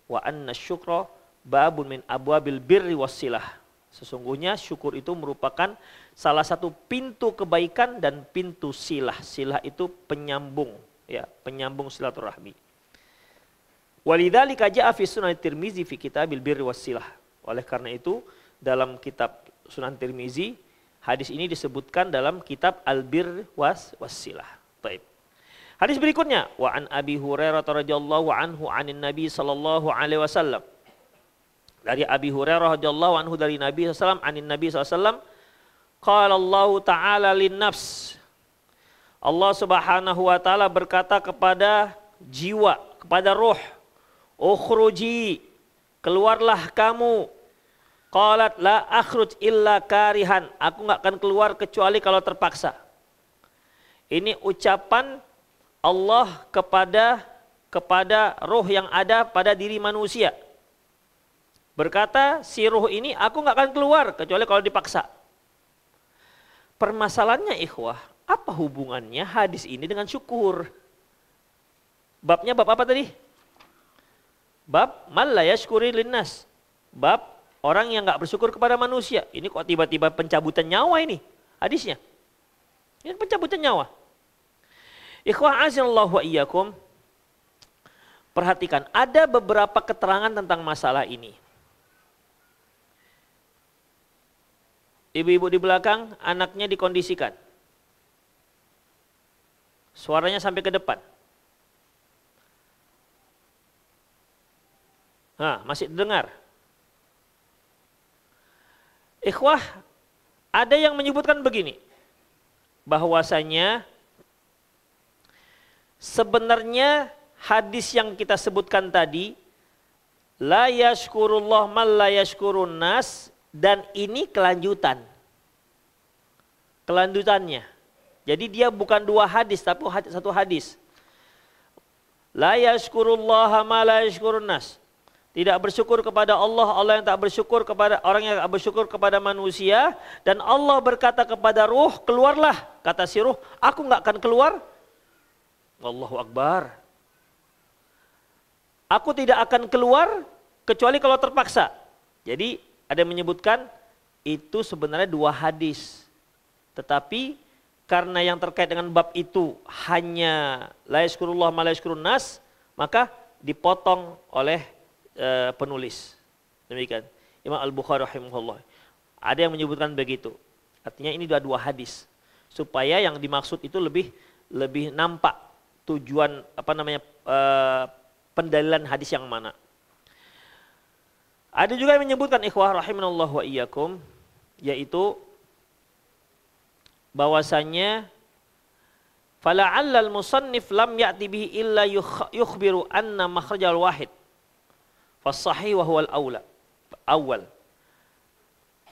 Wa anna syukra babun min abwabil birri wassilah. Sesungguhnya syukur itu merupakan salah satu pintu kebaikan dan pintu silah. Silah itu penyambung, ya, penyambung silaturahmi. Walidzalika jaa fi Sunan Tirmizi fi Kitabil Birri Wassilah. Oleh karena itu dalam kitab Sunan Tirmizi hadis ini disebutkan dalam kitab Al-Bir Wassilah. Baik. Hadis berikutnya, wa an Abi Hurairah radhiyallahu anhu anin Nabi sallallahu alaihi wasallam. Dari Abi Hurairah radhiyallahu anhu dari Nabi SAW, anin Nabi SAW, qala Allah Ta'ala lin-nafs. Allah Subhanahu wa Ta'ala berkata kepada jiwa, kepada roh, ukhruji, keluarlah kamu. Qalat la akhruj illa karihan. Aku enggak akan keluar kecuali kalau terpaksa. Ini ucapan Allah kepada roh yang ada pada diri manusia. Berkata, si ruh ini aku nggak akan keluar kecuali kalau dipaksa. Permasalahannya ikhwah, apa hubungannya hadis ini dengan syukur? Babnya bab apa tadi? Bab man la yashkuri linnas. Bab orang yang nggak bersyukur kepada manusia. Ini kok tiba-tiba pencabutan nyawa ini hadisnya. Ini pencabutan nyawa. Ikhwah azanallahu wa iyyakum. Perhatikan, ada beberapa keterangan tentang masalah ini. Ibu-ibu di belakang, anaknya dikondisikan. Suaranya sampai ke depan. Masih dengar. Ikhwah, ada yang menyebutkan begini. Bahwasanya sebenarnya hadis yang kita sebutkan tadi, la yashkurullah man la yashkurun nas, dan ini kelanjutan. Kelanjutannya. Jadi dia bukan dua hadis, tapi satu hadis. La yashkurullaha ma la yashkurun nas. Tidak bersyukur kepada Allah, Allah yang tak bersyukur kepada orang yang tak bersyukur kepada manusia. Dan Allah berkata kepada ruh, keluarlah. Kata si ruh, aku nggak akan keluar. Allahu Akbar. Aku tidak akan keluar kecuali kalau terpaksa. Jadi ada yang menyebutkan itu sebenarnya dua hadis. Tetapi karena yang terkait dengan bab itu hanya la yaskurullah ma la yaskurun nas, maka dipotong oleh penulis. Demikian Imam Al-Bukhari rahimahullah. Ada yang menyebutkan begitu. Artinya ini dua hadis supaya yang dimaksud itu lebih nampak tujuan pendalilan hadis yang mana. Ada juga yang menyebutkan ikhwah rahimanallah wa iyyakum, yaitu bahwasanya fala'allal musannif lam ya'ti bihi illa yukhbiru anna makhrajal wahid fas-sahih wa huwal awal.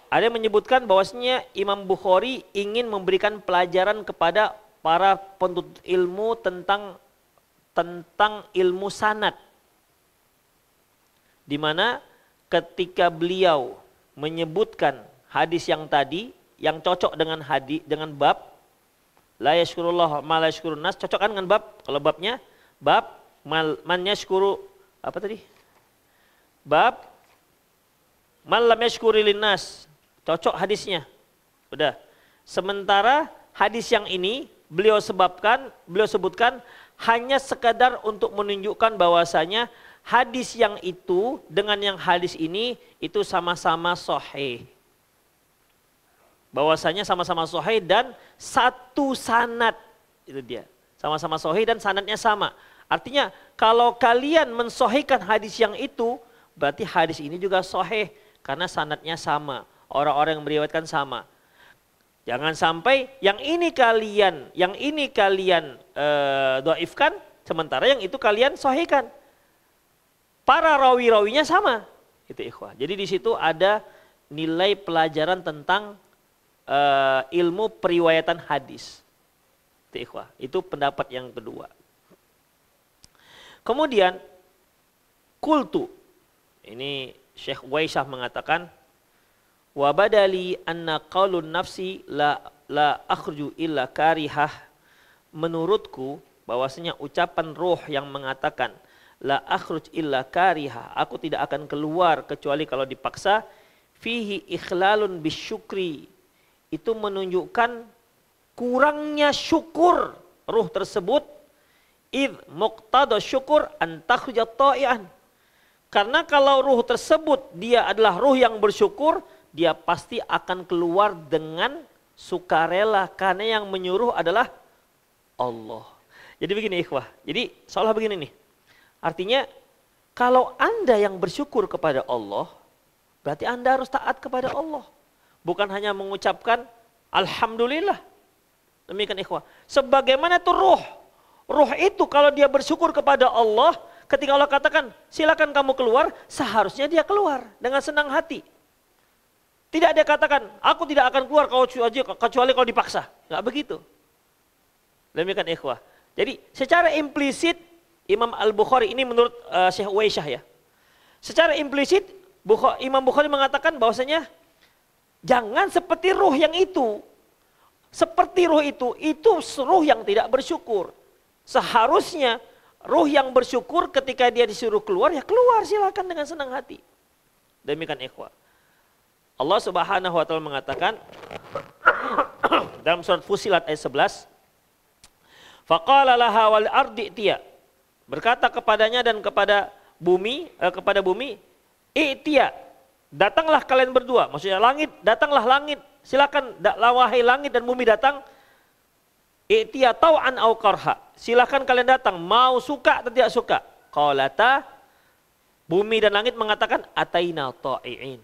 Ada yang menyebutkan bahwasanya Imam Bukhari ingin memberikan pelajaran kepada para penuntut ilmu tentang ilmu sanad. Di mana ketika beliau menyebutkan hadis yang tadi yang cocok dengan bab la yashkurullah ma la yashkurun nas, cocok kan dengan bab? Kalau babnya bab man yashkuru apa tadi? Bab man lam yashkuri linnas, cocok hadisnya. Udah. Sementara hadis yang ini beliau sebutkan hanya sekadar untuk menunjukkan bahwasanya hadis yang itu dengan yang hadis ini itu sama-sama sahih. Bahwasanya sama-sama sahih dan satu sanad, itu dia. Sama-sama sahih dan sanadnya sama. Artinya kalau kalian mensahihkan hadis yang itu, berarti hadis ini juga sahih karena sanadnya sama, orang-orang yang meriwayatkan sama. Jangan sampai yang ini kalian dhaifkan, sementara yang itu kalian sahihkan. Para rawi-rawinya sama, itu ikhwah. Jadi di situ ada nilai pelajaran tentang ilmu periwayatan hadis. Itu ikhwah. Itu pendapat yang kedua. Kemudian qultu, ini Syekh Uwaisyah mengatakan, wa badali anna qaulun nafsi la akhruju illa karihah. Menurutku bahwasanya ucapan ruh yang mengatakan la akhruj illa karihah, aku tidak akan keluar kecuali kalau dipaksa, fihi ikhlalun bisyukri, itu menunjukkan kurangnya syukur ruh tersebut. Id muqtada syukur an takhruja ta'ian. Karena kalau ruh tersebut dia adalah ruh yang bersyukur, dia pasti akan keluar dengan sukarela karena yang menyuruh adalah Allah. Jadi begini ikhwah. Jadi seolah begini nih. Artinya kalau Anda yang bersyukur kepada Allah, berarti Anda harus taat kepada Allah. Bukan hanya mengucapkan alhamdulillah. Demikian ikhwah. Sebagaimana itu ruh. Ruh itu kalau dia bersyukur kepada Allah, ketika Allah katakan silakan kamu keluar, seharusnya dia keluar dengan senang hati. Tidak dia katakan aku tidak akan keluar kecuali kalau dipaksa. Enggak begitu. Demikian ikhwah. Jadi secara implisit Imam Al-Bukhari ini menurut Syekh Uwaisyah ya. Secara implisit Imam Bukhari mengatakan bahwasanya jangan seperti ruh yang itu. Seperti ruh itu ruh yang tidak bersyukur. Seharusnya ruh yang bersyukur ketika dia disuruh keluar, ya keluar silakan dengan senang hati. Demikian ikhwah. Allah Subhanahu wa taala mengatakan dalam surat Fussilat ayat 11, faqala laha wal ardi tiya, berkata kepadanya dan kepada bumi, i'tiya, datanglah kalian berdua, maksudnya langit, datanglah langit, silakan wahai langit dan bumi datang, i'tiya tau'an au karha, silakan kalian datang, mau suka atau tidak suka. Qalata, bumi dan langit mengatakan ataina ta'i'in,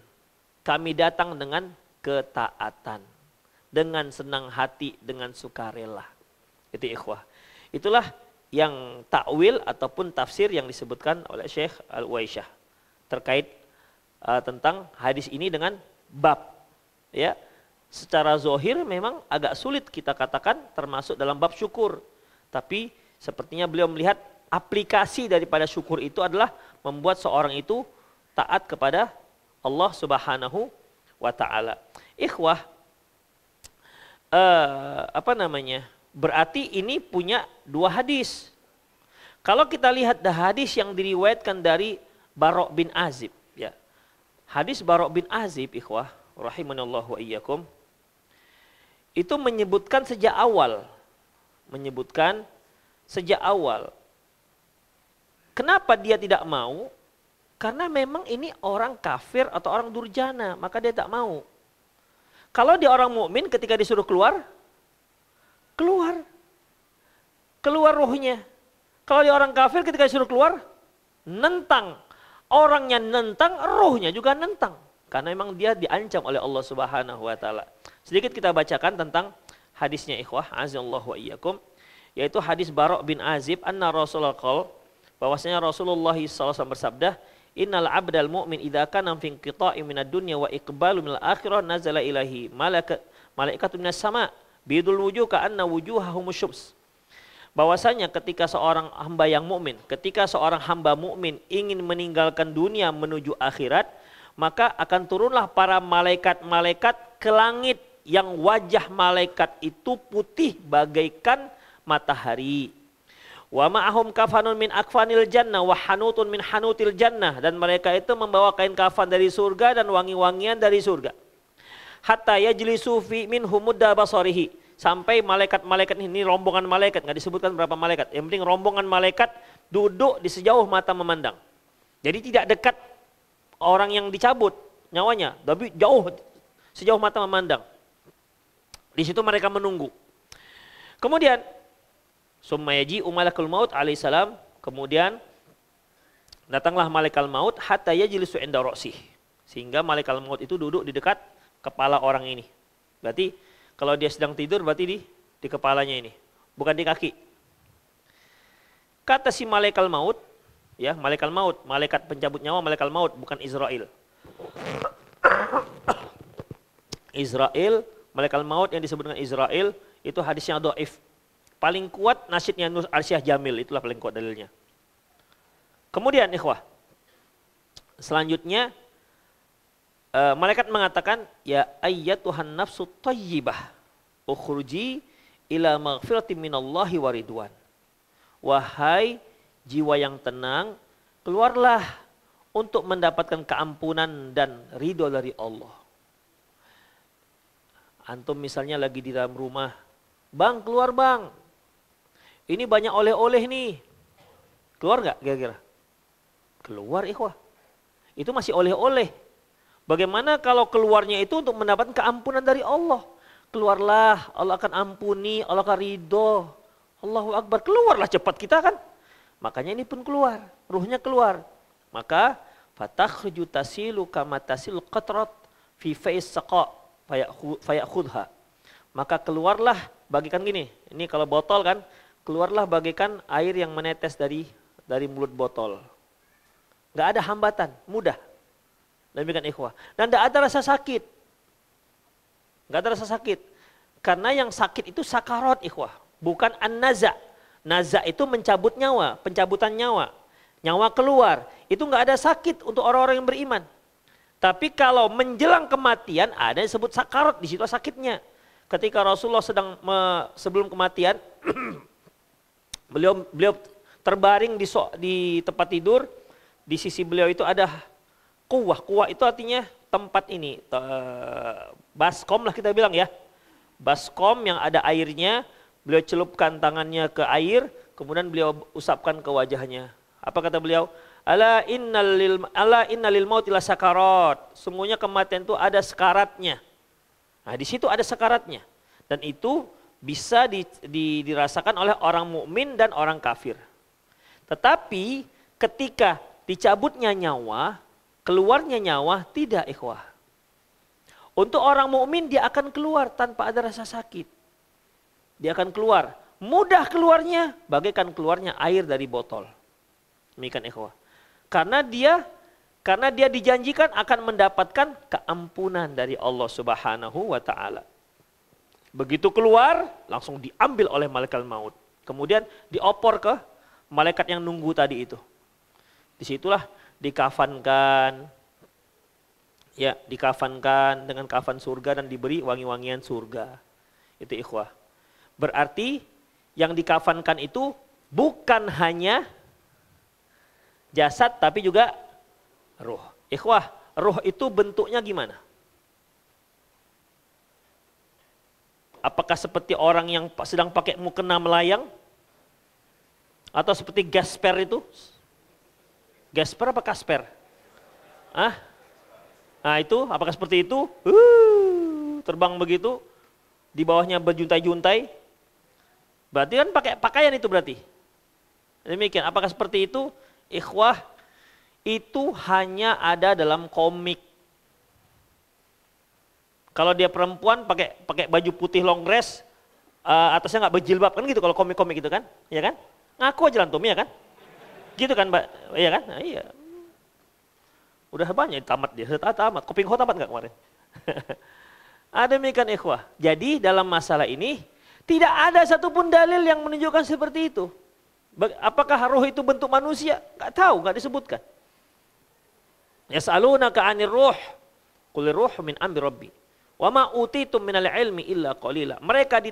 kami datang dengan ketaatan, dengan senang hati, dengan sukarela. Itu ikhwah. Itulah yang takwil ataupun tafsir yang disebutkan oleh Syekh Al-Uwaisyah terkait tentang hadis ini dengan bab. Ya, secara zohir memang agak sulit kita katakan termasuk dalam bab syukur. Tapi sepertinya beliau melihat aplikasi daripada syukur itu adalah membuat seorang itu taat kepada Allah Subhanahu wa taala. Ikhwah, berarti ini punya dua hadis. Kalau kita lihat hadis yang diriwayatkan dari Bara' bin Azib, ya. Hadis Bara' bin Azib, ikhwah, rahimanallahu wa iyyakum, itu menyebutkan sejak awal. Kenapa dia tidak mau? Karena memang ini orang kafir atau orang durjana, maka dia tak mau. Kalau dia orang mukmin, ketika disuruh keluar ruhnya. Kalau dia orang kafir, ketika disuruh keluar, nentang. Orangnya nentang, ruhnya juga nentang. Karena memang dia diancam oleh Allah Subhanahu wa taala. Sedikit kita bacakan tentang hadisnya, ikhwah, azallahu wa iyyakum, yaitu hadis Bara' bin Azib, anna Rasulullah qala, bahwasanya Rasulullah SAW bersabda, innal abdal mu'min idza kana fi inqita'in minad dunya wa iqbalu minal akhirah nazala ilahi malaikatun minas sama bidul wujuh ka'anna wujuhahum syums. Bahwasanya ketika seorang hamba yang mukmin, ketika seorang hamba mukmin ingin meninggalkan dunia menuju akhirat, maka akan turunlah para malaikat-malaikat ke langit yang wajah malaikat itu putih bagaikan matahari. Wa ma'ahum kafanun min akfanil jannah wa hanutun min hanutil jannah, dan mereka itu membawa kain kafan dari surga dan wangi-wangian dari surga. Hatta yajlisu fi minhum mudda basarihi, sampai malaikat-malaikat ini rombongan malaikat, enggak disebutkan berapa malaikat. Yang penting rombongan malaikat duduk di sejauh mata memandang. Jadi tidak dekat orang yang dicabut nyawanya, tapi jauh sejauh mata memandang. Di situ mereka menunggu. Kemudian summa yaji'u malakul maut alaihissalam, kemudian datanglah malaikat maut hatta yajlisu inda ra'sih, sehingga malaikat maut itu duduk di dekat kepala orang ini. Berarti kalau dia sedang tidur berarti di kepalanya ini, bukan di kaki. Kata si malaikat maut, ya, malaikat pencabut nyawa, malaikat maut, bukan Israel. Israel, malaikat maut yang disebut dengan Israel itu hadisnya dhaif. Paling kuat nasyidnya Nur Arsyah Jamil, itulah paling kuat dalilnya. Kemudian ikhwah, selanjutnya malaikat mengatakan, ya ayyatuhan nafsu thayyibah ukhruji ila maghfiratin minallahi wa ridwan. Wahai jiwa yang tenang, keluarlah untuk mendapatkan keampunan dan ridho dari Allah. Antum misalnya lagi di dalam rumah, bang keluar bang, ini banyak oleh-oleh nih. Keluar nggak kira-kira? Keluar ikhwah. Itu masih oleh-oleh. Bagaimana kalau keluarnya itu untuk mendapatkan keampunan dari Allah? Keluarlah, Allah akan ampuni, Allah akan ridho. Allahu Akbar, keluarlah cepat kita kan. Makanya ini pun keluar, ruhnya keluar. Maka fatakhruju tasilu kama tasil qatrat fi fais saqa fayakhudha. Maka keluarlah bagikan gini. Ini kalau botol kan, keluarlah bagaikan air yang menetes dari mulut botol. Enggak ada hambatan, mudah. Demikian ikhwah. Dan enggak ada rasa sakit. Enggak ada rasa sakit. Karena yang sakit itu sakarat ikhwah, bukan an-naza. Naza itu mencabut nyawa, pencabutan nyawa. Nyawa keluar, itu enggak ada sakit untuk orang-orang yang beriman. Tapi kalau menjelang kematian ada yang disebut sakarat, di situ sakitnya. Ketika Rasulullah sebelum kematian beliau terbaring di tempat tidur, di sisi beliau itu ada kuwah. Kuwah itu artinya tempat ini, baskom lah kita bilang ya. Baskom yang ada airnya, beliau celupkan tangannya ke air, kemudian beliau usapkan ke wajahnya. Apa kata beliau? Ala innalil mauti la sakarat. Semuanya kematian itu ada sekaratnya. Nah, di situ ada sekaratnya. Dan itu bisa dirasakan oleh orang mukmin dan orang kafir. Tetapi ketika dicabutnya nyawa, keluarnya nyawa, tidak ikhwah. Untuk orang mukmin dia akan keluar tanpa ada rasa sakit. Dia akan keluar, mudah keluarnya, bagaikan keluarnya air dari botol. Demikian ikhwah. Karena dia dijanjikan akan mendapatkan keampunan dari Allah Subhanahu wa taala. Begitu keluar, langsung diambil oleh malaikat maut. Kemudian diopor ke malaikat yang nunggu tadi itu. Disitulah dikafankan, ya, dikafankan dengan kafan surga dan diberi wangi-wangian surga. Itu ikhwah. Berarti yang dikafankan itu bukan hanya jasad tapi juga ruh. Ikhwah, ruh itu bentuknya gimana? Apakah seperti orang yang sedang pakai mukena melayang? Atau seperti Gasper itu? Gasper apa Kasper? Ah? Nah itu, apakah seperti itu? Terbang begitu, di bawahnya berjuntai-juntai. Berarti kan pakai pakaian itu berarti. Demikian, apakah seperti itu? Ikhwah, itu hanya ada dalam komik. Kalau dia perempuan pakai baju putih long dress, atasnya nggak berjilbab kan gitu kalau komik-komik gitu kan, ya kan? Ngaku aja lantum ya kan? Gitu kan Mbak, iya kan? Nah, iya. Udah banyak tamat dia, tamat. Koping ho tamat nggak kemarin? Demikian ikhwah. Jadi dalam masalah ini tidak ada satupun dalil yang menunjukkan seperti itu. Apakah roh itu bentuk manusia? Nggak tahu, nggak disebutkan. Yas'alunaka 'anir ruh, qulir ruh min amri rabbi. Wa ma utitum minal ilmi illa qalila. Mereka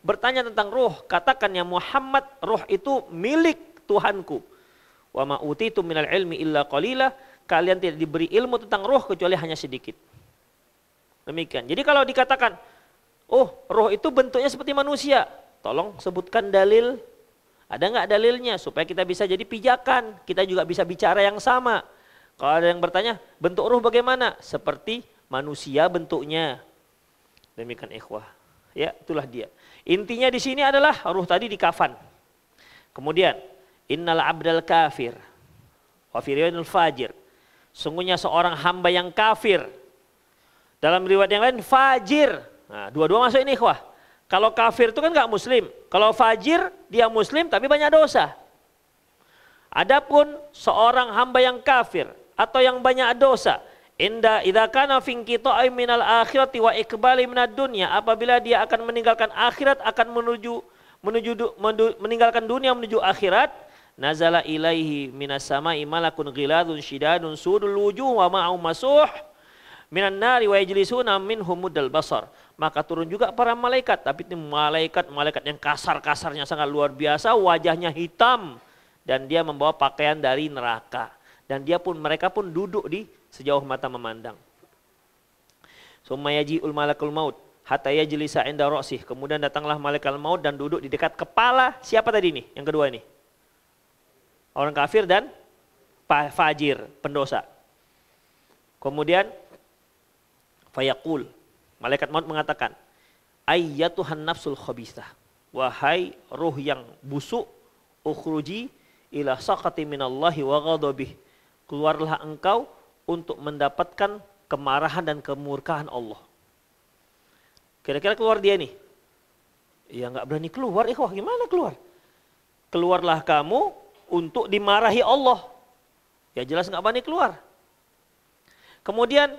bertanya tentang ruh, katakan ya Muhammad, ruh itu milik Tuhanku. Wa ma utitum minal ilmi illa qalila. Kalian tidak diberi ilmu tentang ruh kecuali hanya sedikit. Demikian. Jadi kalau dikatakan, oh ruh itu bentuknya seperti manusia, tolong sebutkan dalil. Ada nggak dalilnya supaya kita bisa jadi pijakan, kita juga bisa bicara yang sama. Kalau ada yang bertanya, bentuk ruh bagaimana? Seperti manusia bentuknya. Demikian ikhwah. Ya, itulah dia. Intinya di sini adalah ruh tadi di kafan. Kemudian, innal abdal kafir wa fi riwayatil fajir. Sungguhnya seorang hamba yang kafir. Dalam riwayat yang lain fajir. Nah, dua-dua masuk ini ikhwah. Kalau kafir itu kan nggak muslim. Kalau fajir dia muslim tapi banyak dosa. Adapun seorang hamba yang kafir atau yang banyak dosa, idza kana fi inqita'i minal akhirati wa iqbali minad dunya, apabila dia akan meninggalkan akhirat akan meninggalkan dunia menuju akhirat, nazala ilaihi minas sama'i malakun ghiladun syidadun sudul wujuh wa ma'u masuh minan nari wa yajlisuna minhum muddal basar. Maka turun juga para malaikat, tapi itu malaikat yang kasar-kasarnya sangat luar biasa, wajahnya hitam dan dia membawa pakaian dari neraka. Dan mereka pun duduk di sejauh mata memandang. Summa yaji'ul malakul maut hatta yajlisa 'inda ra'sih. Kemudian datanglah malaikat maut dan duduk di dekat kepala siapa tadi ini? Yang kedua ini. Orang kafir dan fajir, pendosa. Kemudian fayaqul, malaikat maut mengatakan, ayyatuhan nafsul khabithah, wahai ruh yang busuk, ukhruji ila saqati minallahi wa ghadabih, keluarlah engkau untuk mendapatkan kemarahan dan kemurkaan Allah. Kira-kira keluar dia nih? Ya nggak berani keluar, ikhwah, gimana keluar? Keluarlah kamu untuk dimarahi Allah. Ya jelas nggak berani keluar. Kemudian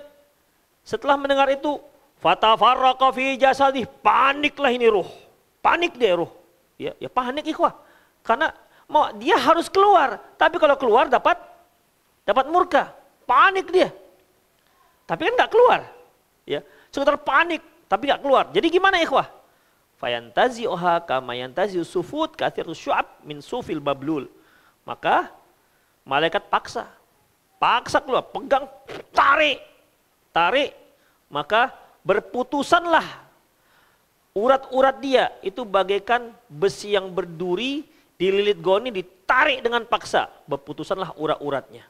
setelah mendengar itu, fatafarraqa fi jasadih, paniklah ini ruh. Panik dia ruh. Ya panik ikhwah. Karena dia harus keluar, tapi kalau keluar dapat murka. Panik dia. Tapi kan nggak keluar. Ya, sekitar panik tapi nggak keluar. Jadi gimana ikhwah? Fayantazi'uha kama yantazi'us sufut katsirus syu'ab min sufil bablul. Maka malaikat paksa keluar, pegang, tarik, maka berputusanlah urat-urat dia, itu bagaikan besi yang berduri dililit goni, ditarik dengan paksa, berputusanlah urat-uratnya.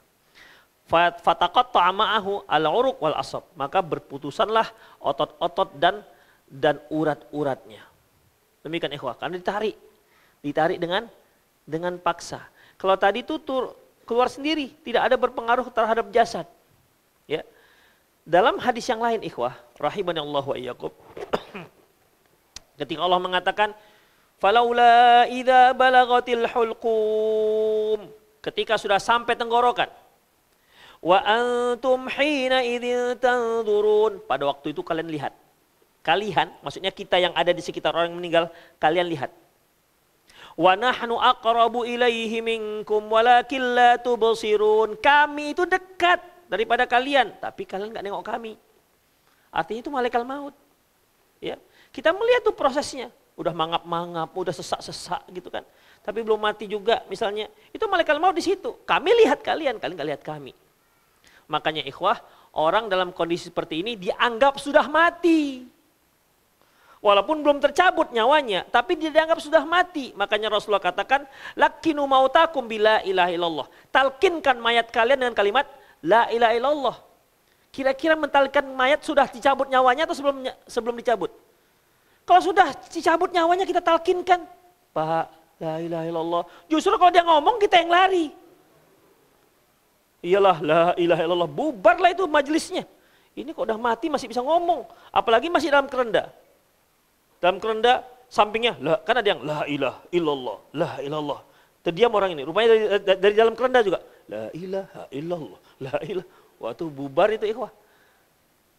Fataqatta'a ma'ahu al-uruq wal asab, maka berputusanlah otot-otot dan urat-uratnya. Demikian ikhwah, karena ditarik dengan paksa. Kalau tadi itu keluar sendiri, tidak ada berpengaruh terhadap jasad. Ya. Dalam hadis yang lain ikhwah, rahimanallahu wa iyyakum. Ketika Allah mengatakan, "Falaula idza balagatil hulqum." Ketika sudah sampai tenggorokan. Wa antum hina idzin tanzurun. Pada waktu itu kalian lihat. Kalian, maksudnya kita yang ada di sekitar orang yang meninggal, kalian lihat. Wa nahnu aqrabu ilaihi minkum walakin la tubsirun. Kami itu dekat daripada kalian, tapi kalian enggak nengok kami. Artinya itu malaikat maut. Ya. Kita melihat tuh prosesnya. Udah mangap-mangap, udah sesak-sesak gitu kan. Tapi belum mati juga misalnya. Itu malaikat maut di situ. Kami lihat kalian, kalian enggak lihat kami. Makanya ikhwah, orang dalam kondisi seperti ini dianggap sudah mati. Walaupun belum tercabut nyawanya, tapi dia dianggap sudah mati. Makanya Rasulullah katakan, lakinu mautakum bila ilaha illallah. Talkinkan mayat kalian dengan kalimat la ilaha illallah. Kira-kira mentalkan mayat sudah dicabut nyawanya atau sebelum dicabut? Kalau sudah dicabut nyawanya kita talkinkan, Pak, la ilaha illallah. Justru kalau dia ngomong kita yang lari. Iyalah la ilaha illallah, bubarlah itu majelisnya. Ini kok udah mati masih bisa ngomong, apalagi masih dalam kerenda. Dalam kerenda sampingnya, kan ada yang la ilaha illallah, la ilallah. Terdiam orang ini, rupanya dari dalam kerenda juga. La ilaha illallah, la ilah. Waktu bubar itu ikhwah.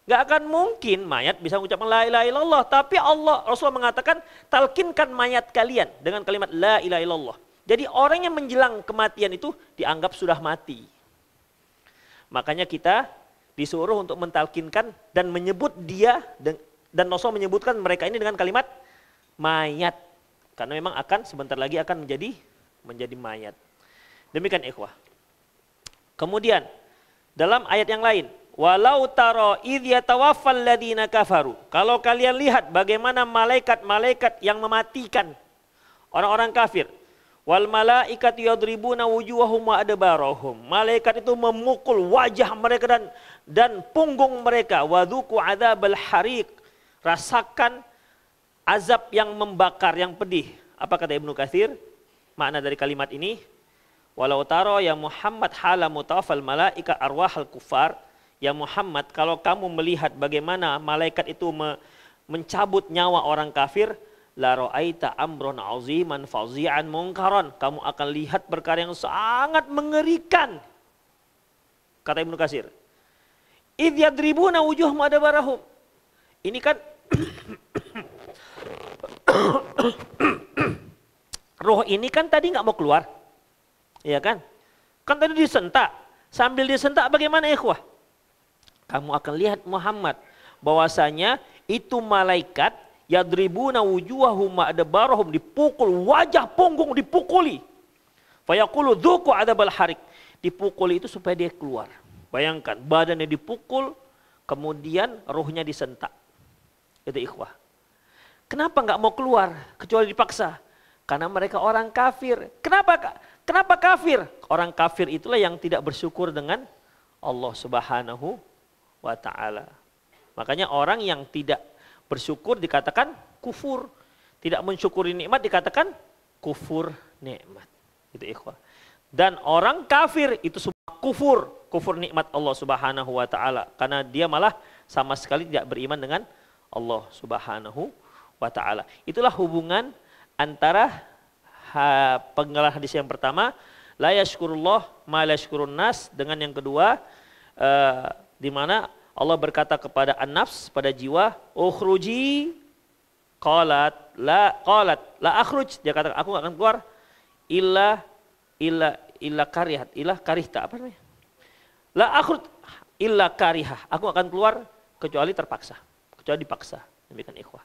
Gak akan mungkin mayat bisa mengucapkan la ilaha illallah. Tapi Rasulullah mengatakan, talkinkan mayat kalian dengan kalimat la ilaha illallah. Jadi orang yang menjelang kematian itu dianggap sudah mati. Makanya kita disuruh untuk mentalkinkan dan menyebut dia, dan Rasul menyebutkan mereka ini dengan kalimat mayat. Karena memang akan sebentar lagi akan menjadi mayat. Demikian ikhwah. Kemudian dalam ayat yang lain, walau taro idh yatawaffal ladzina kafaru. Kalau kalian lihat bagaimana malaikat-malaikat yang mematikan orang-orang kafir. Wal malaikatu yadribuna wujuhahum wa adbarahum. Malaikat itu memukul wajah mereka dan punggung mereka. Wadzuqu adzabal hariq. Rasakan azab yang membakar, yang pedih. Apa kata Ibnu Katsir? Makna dari kalimat ini, walau taro ya Muhammad hala mutawafal malaika arwahal kufar. Ya Muhammad, kalau kamu melihat bagaimana malaikat itu mencabut nyawa orang kafir, la ra'aita amron aziman fazi'an munkaron. Kamu akan lihat perkara yang sangat mengerikan. Kata Ibnu Katsir. Idh yadribuna wujuhum adbarahum. Ini kan roh ini kan tadi nggak mau keluar. Ya kan? Kan tadi disentak. Sambil disentak bagaimana ikhwah? Kamu akan lihat Muhammad bahwasanya itu malaikat yadribuna wujuhahum wa adbarahum, dipukul wajah punggung dipukuli. Fayaqulu dzuqu adzabal harik. Dipukuli itu supaya dia keluar. Bayangkan badannya dipukul kemudian rohnya disentak. Itu ikhwah. Kenapa nggak mau keluar kecuali dipaksa? Karena mereka orang kafir. Kenapa kafir? Orang kafir itulah yang tidak bersyukur dengan Allah Subhanahu wa ta'ala. Makanya orang yang tidak bersyukur dikatakan kufur. Tidak mensyukuri nikmat dikatakan kufur nikmat. Itu ikhwah. Dan orang kafir itu semua kufur. Kufur nikmat Allah Subhanahu wa ta'ala. Karena dia malah sama sekali tidak beriman dengan Allah Subhanahu wa ta'ala. Itulah hubungan antara penggalan hadis yang pertama, la yashkurullah ma la yashkurun nas, dengan yang kedua di mana Allah berkata kepada an-nafs, pada jiwa, ukhruji, qalat la akhruj, dia kata aku enggak akan keluar illa karihta, apa namanya? La akhruj illa karihah, aku akan keluar kecuali terpaksa, kecuali dipaksa. Demikian ikhwah.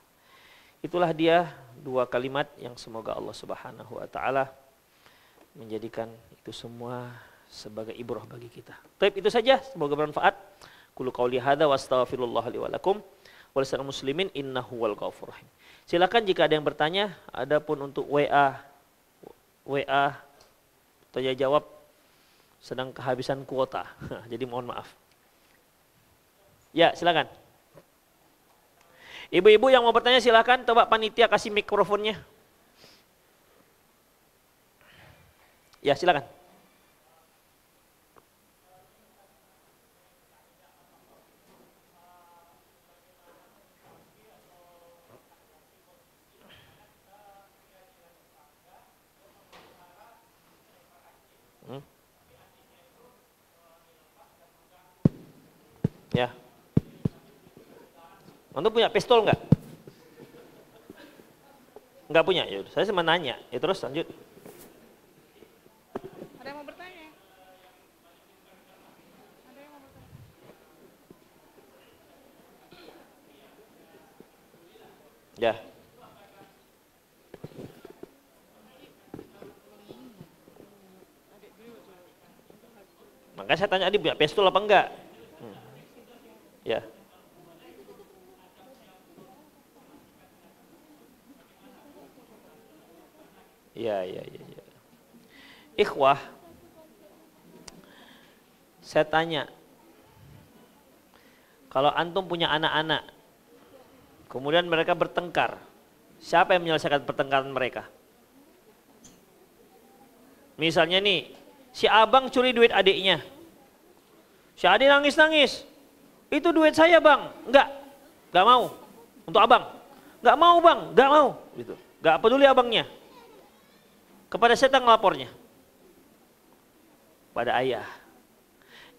Itulah dia dua kalimat yang semoga Allah Subhanahu wa ta'ala menjadikan itu semua sebagai ibrah bagi kita. Baik, itu saja, semoga bermanfaat. Qulu qauli hadza wa astaghfirullah li wa lakum wa lisal muslimin innahu wal ghafurur rahim. Silakan jika ada yang bertanya, adapun untuk WA tanya jawab sedang kehabisan kuota. Jadi mohon maaf. Ya, silakan. Ibu-ibu yang mau bertanya silakan, coba panitia kasih mikrofonnya. Ya, silakan. Ya. Antum punya pistol enggak? Enggak punya. Ya, saya cuma nanya. Ya terus lanjut. Ada yang mau bertanya? Ada yang mau bertanya? Ya. Makanya saya tanya dia punya pistol apa enggak? Ya. Ya. Ikhwah, saya tanya, kalau antum punya anak-anak, kemudian mereka bertengkar, siapa yang menyelesaikan pertengkaran mereka? Misalnya nih, si abang curi duit adiknya, si adik nangis-nangis, itu duit saya bang, enggak mau, untuk abang, enggak mau bang, enggak mau, gitu, enggak peduli abangnya. Kepada siapa ngelapornya? Pada ayah.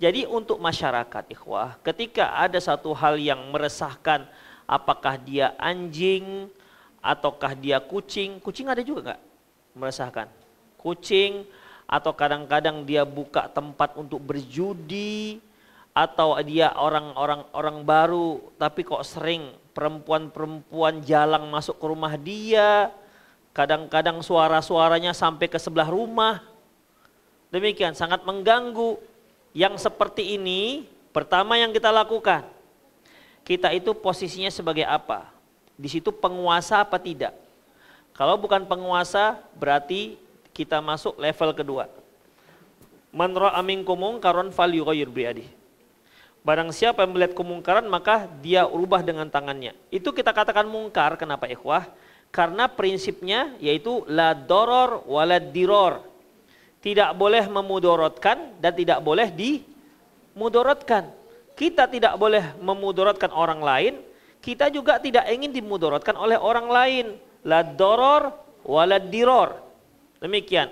Jadi untuk masyarakat ikhwah, ketika ada satu hal yang meresahkan, apakah dia anjing, ataukah dia kucing ada juga nggak meresahkan? Kucing, atau kadang-kadang dia buka tempat untuk berjudi, atau dia orang baru, tapi kok sering perempuan-perempuan jalang masuk ke rumah dia, kadang-kadang suara-suaranya sampai ke sebelah rumah. Demikian, sangat mengganggu. Yang seperti ini, pertama yang kita lakukan, kita itu posisinya sebagai apa? Di situ penguasa apa tidak? Kalau bukan penguasa, berarti kita masuk level kedua. Man ra'a minkum mungkaran falyughayyir biyadihi. Barang siapa yang melihat kemungkaran, maka dia ubah dengan tangannya. Itu kita katakan mungkar, kenapa ikhwah? Karena prinsipnya yaitu la doror walad diror. Tidak boleh memudorotkan dan tidak boleh dimudorotkan. Kita tidak boleh memudorotkan orang lain, kita juga tidak ingin dimudorotkan oleh orang lain. La doror walad diror. Demikian.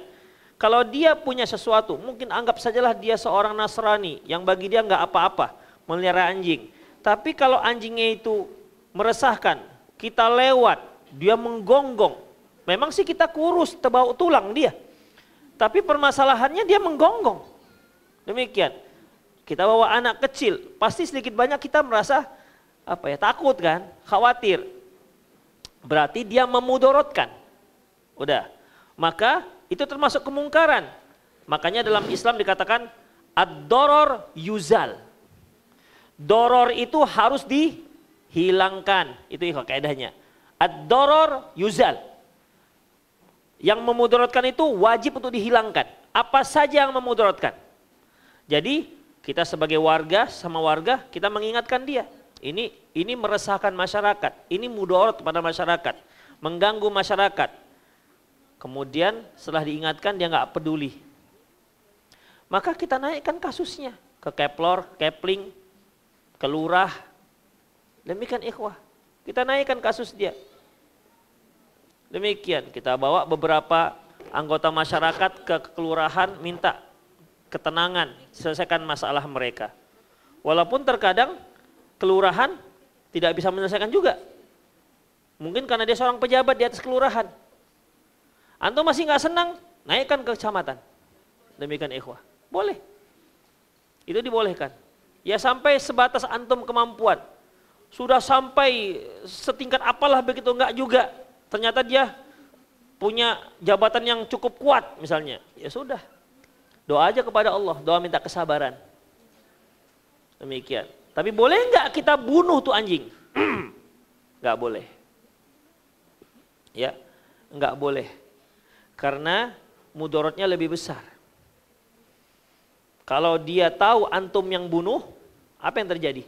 Kalau dia punya sesuatu, mungkin anggap sajalah dia seorang Nasrani yang bagi dia nggak apa-apa melihara anjing. Tapi kalau anjingnya itu meresahkan, kita lewat, dia menggonggong. Memang sih kita kurus, tebau tulang dia. Tapi permasalahannya dia menggonggong. Demikian. Kita bawa anak kecil, pasti sedikit banyak kita merasa takut kan, khawatir. Berarti dia memudorotkan. Udah. Maka itu termasuk kemungkaran. Makanya dalam Islam dikatakan ad-doror yuzal. Doror itu harus dihilangkan. Itu kaidahnya. Ad-doror yuzal. Yang memudorotkan itu wajib untuk dihilangkan. Apa saja yang memudorotkan. Jadi kita sebagai warga sama warga kita mengingatkan dia. Ini meresahkan masyarakat. Ini mudorot pada masyarakat. Mengganggu masyarakat. Kemudian setelah diingatkan dia nggak peduli. Maka kita naikkan kasusnya ke Keplor, Kepling, ke Lurah. Demikian ikhwah. Kita naikkan kasus dia. Demikian, kita bawa beberapa anggota masyarakat ke kelurahan minta ketenangan, selesaikan masalah mereka. Walaupun terkadang kelurahan tidak bisa menyelesaikan juga. Mungkin karena dia seorang pejabat di atas kelurahan. Antum masih nggak senang, naikkan ke kecamatan. Demikian ikhwah. Boleh. Itu dibolehkan. Ya sampai sebatas antum kemampuan. Sudah sampai setingkat apalah begitu, enggak juga. Ternyata dia punya jabatan yang cukup kuat misalnya. Ya sudah. Doa aja kepada Allah, doa minta kesabaran. Demikian. Tapi boleh enggak kita bunuh tuh anjing? Enggak boleh. Ya, enggak boleh. Karena mudorotnya lebih besar. Kalau dia tahu antum yang bunuh, apa yang terjadi?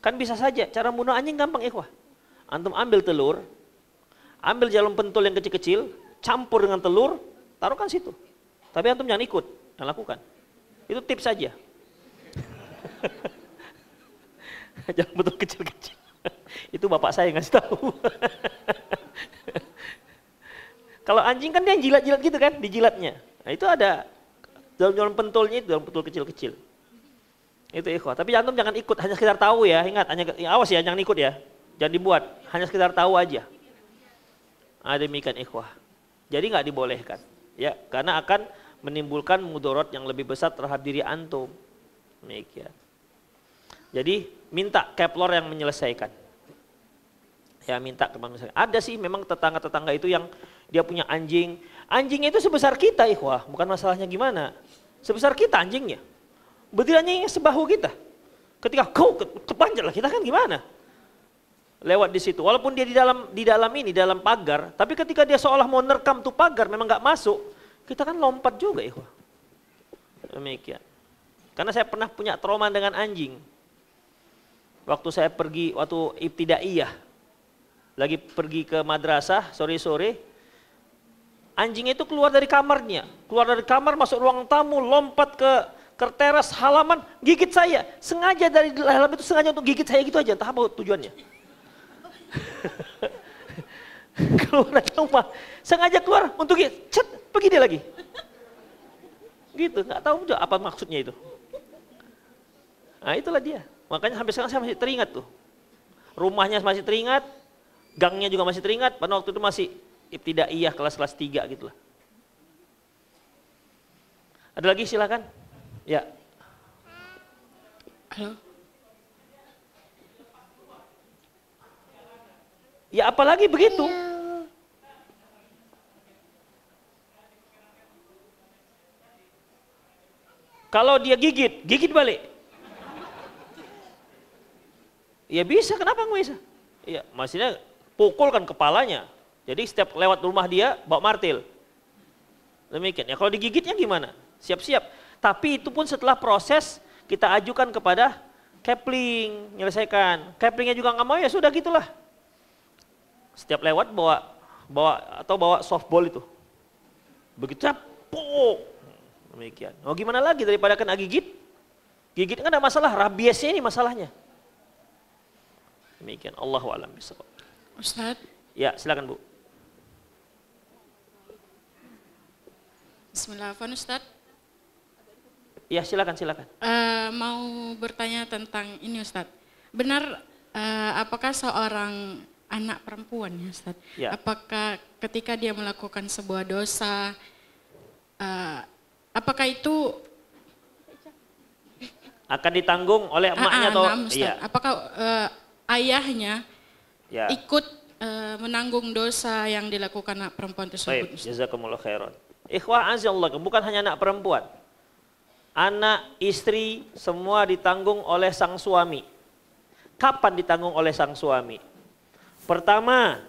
Kan bisa saja, cara bunuh anjing gampang ikhwah. Antum ambil telur, ambil jarum pentul yang kecil-kecil, campur dengan telur, taruhkan situ. Tapi antum jangan ikut dan lakukan. Itu tips saja. Jarum pentul kecil-kecil. Itu bapak saya ngasih tahu. Kalau anjing kan dia jilat-jilat gitu kan, dijilatnya. Nah itu ada jarum pentulnya itu, jarum pentul kecil-kecil. Itu ikhwah. Tapi antum jangan ikut, hanya sekedar tahu ya. Ingat, awas ya, jangan ikut ya. Jangan dibuat, hanya sekedar tahu aja. Demikian ikhwah. Jadi nggak dibolehkan. Ya, karena akan menimbulkan mudarat yang lebih besar terhadap diri antum. Demikian. Jadi minta keplor yang menyelesaikan. Ya minta ke manusia. Ada sih memang tetangga-tetangga itu yang dia punya anjing. Anjingnya itu sebesar kita ikhwah. Bukan masalahnya gimana. Sebesar kita anjingnya. Betul anjingnya sebahu kita. Ketika kau kepanjat lah kita kan gimana? Lewat di situ. Walaupun dia di dalam pagar. Tapi ketika dia seolah mau nerkam tuh pagar memang nggak masuk. Kita kan lompat juga ikhwah. Demikian. Karena saya pernah punya trauma dengan anjing. Waktu saya pergi, waktu ibtidaiyah. Lagi pergi ke madrasah sore-sore, anjing itu keluar dari kamarnya, masuk ruang tamu, lompat ke teras halaman, gigit saya. Sengaja dari dalam itu sengaja untuk gigit saya gitu aja, entah apa tujuannya. Keluar dari rumah, sengaja keluar untuk gigit, cet, pergi dia lagi. Gitu, nggak tahu juga apa maksudnya itu. Nah itulah dia, makanya sampai sekarang saya masih teringat tuh. Rumahnya masih teringat, gangnya juga masih teringat, pada waktu itu masih ibtidaiyah kelas 3 gitu lah. Ada lagi silakan. Ya. Halo. Ya apalagi begitu. Kalau dia gigit balik. Ya bisa, kenapa nggak bisa? Ya maksudnya pukulkan kepalanya. Jadi setiap lewat rumah dia bawa martil. Demikian. Ya kalau digigitnya gimana? Siap-siap. Tapi itu pun setelah proses kita ajukan kepada Kepling, menyelesaikan. Keplingnya juga nggak mau, ya sudah gitulah. Setiap lewat bawa softball itu. Begitu puk. Demikian. Oh gimana lagi daripada kena gigit? Gigit kan ada masalah, rabiesnya ini masalahnya. Demikian. Allahu a'lam bishawab. Ustadz. Ya, silakan Bu. Bismillahirrahmanirrahim Ustadz. Ya, silakan. Mau bertanya tentang ini Ustadz. Benar apakah seorang anak perempuan ya Ustadz? Ya. Apakah ketika dia melakukan sebuah dosa, apakah itu akan ditanggung oleh emaknya atau iya. Apakah ayahnya ikut menanggung dosa yang dilakukan anak perempuan tersebut? Baik, jazakumullah khairan. Ikhwah azallah, bukan hanya anak perempuan. Anak, istri, semua ditanggung oleh sang suami. Kapan ditanggung oleh sang suami? Pertama,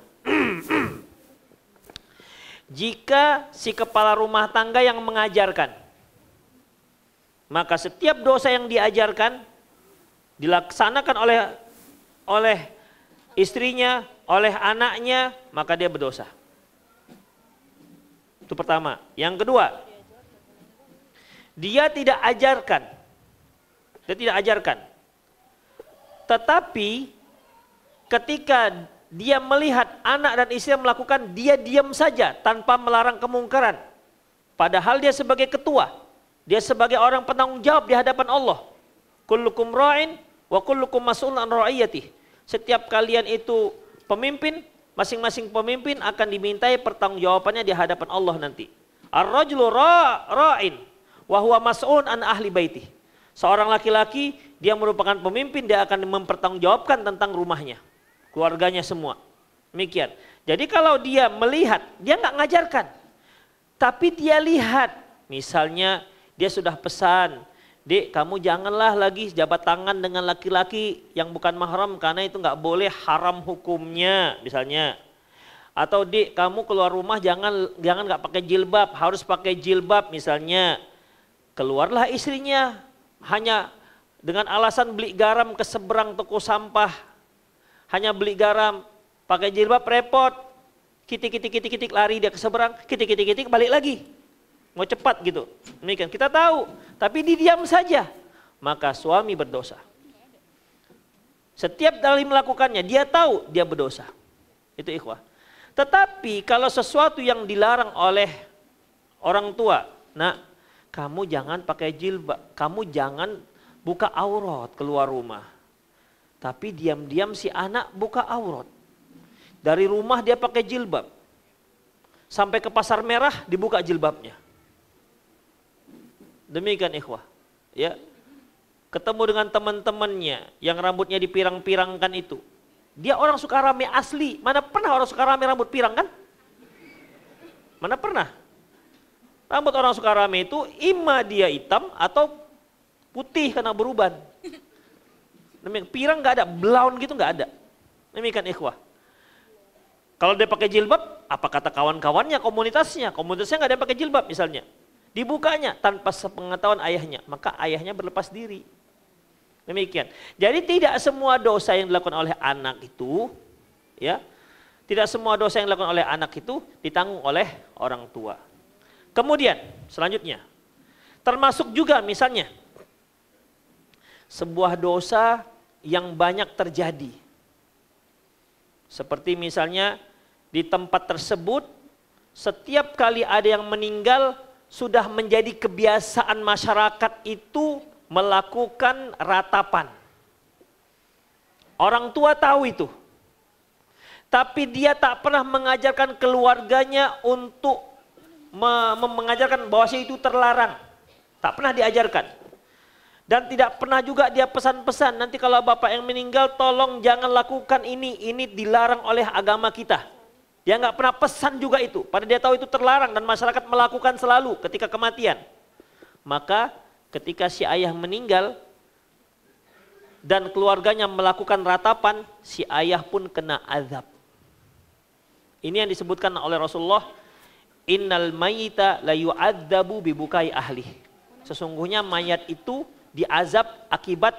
jika si kepala rumah tangga yang mengajarkan, maka setiap dosa yang diajarkan dilaksanakan oleh istrinya, oleh anaknya, maka dia berdosa. Itu pertama. Yang kedua, dia tidak ajarkan. Tetapi ketika dia melihat anak dan istri melakukan, dia diam saja tanpa melarang kemungkaran. Padahal dia sebagai ketua, dia sebagai orang penanggung jawab di hadapan Allah. Kullukum ra'in wa kullukum mas'ulun an ra'iyatih. Setiap kalian itu pemimpin, masing-masing pemimpin akan dimintai pertanggungjawabannya di hadapan Allah nanti. Ar-rajulu ra'in wa huwa mas'ulun an ahli baitih. Seorang laki-laki, dia merupakan pemimpin, dia akan mempertanggungjawabkan tentang rumahnya, keluarganya semua. Demikian. Jadi kalau dia melihat, dia nggak ngajarkan, tapi dia lihat, misalnya dia sudah pesan, Dek, kamu janganlah lagi jabat tangan dengan laki-laki yang bukan mahram karena itu nggak boleh, haram hukumnya misalnya. Atau Dek, kamu keluar rumah jangan nggak pakai jilbab, harus pakai jilbab misalnya. Keluarlah istrinya hanya dengan alasan beli garam ke seberang toko sampah. Hanya beli garam, pakai jilbab repot. Kitik lari dia ke seberang, kitik balik lagi. Mau cepat gitu. Demikian kita tahu, tapi didiam saja, maka suami berdosa. Setiap kali melakukannya, dia tahu dia berdosa. Itu ikhwah. Tetapi kalau sesuatu yang dilarang oleh orang tua, nah, kamu jangan pakai jilbab, kamu jangan buka aurat keluar rumah. Tapi diam-diam si anak buka aurat. Dari rumah dia pakai jilbab. sampai ke Pasar Merah dibuka jilbabnya. Demikian ikhwah. Ya. Ketemu dengan teman-temannya yang rambutnya dipirang-pirangkan itu. Dia orang Sukarame asli. Mana pernah orang Sukarame rambut pirang kan? Mana pernah? Rambut orang Sukarame itu ima dia hitam atau putih karena beruban. Demikian, pirang nggak ada, blonde gitu nggak ada. Demikian ikhwah. Kalau dia pakai jilbab, apa kata kawan-kawannya, komunitasnya? Komunitasnya nggak ada yang pakai jilbab misalnya. Dibukanya tanpa sepengetahuan ayahnya, maka ayahnya berlepas diri. Demikian. Jadi tidak semua dosa yang dilakukan oleh anak itu, ya, tidak semua dosa yang dilakukan oleh anak itu ditanggung oleh orang tua. Kemudian selanjutnya, termasuk juga misalnya sebuah dosa yang banyak terjadi. Seperti misalnya di tempat tersebut setiap kali ada yang meninggal sudah menjadi kebiasaan masyarakat itu melakukan ratapan. Orang tua tahu itu. Tapi dia tak pernah mengajarkan keluarganya untuk mengajarkan bahwa itu terlarang. Tak pernah diajarkan. Dan tidak pernah juga dia pesan-pesan, nanti kalau bapak yang meninggal tolong jangan lakukan ini dilarang oleh agama kita. Dia nggak pernah pesan juga itu, padahal dia tahu itu terlarang dan masyarakat melakukan selalu ketika kematian. Maka ketika si ayah meninggal dan keluarganya melakukan ratapan, si ayah pun kena azab. Ini yang disebutkan oleh Rasulullah, innal mayyita la yu'adzabu bibukai ahli. Sesungguhnya mayat itu diazab akibat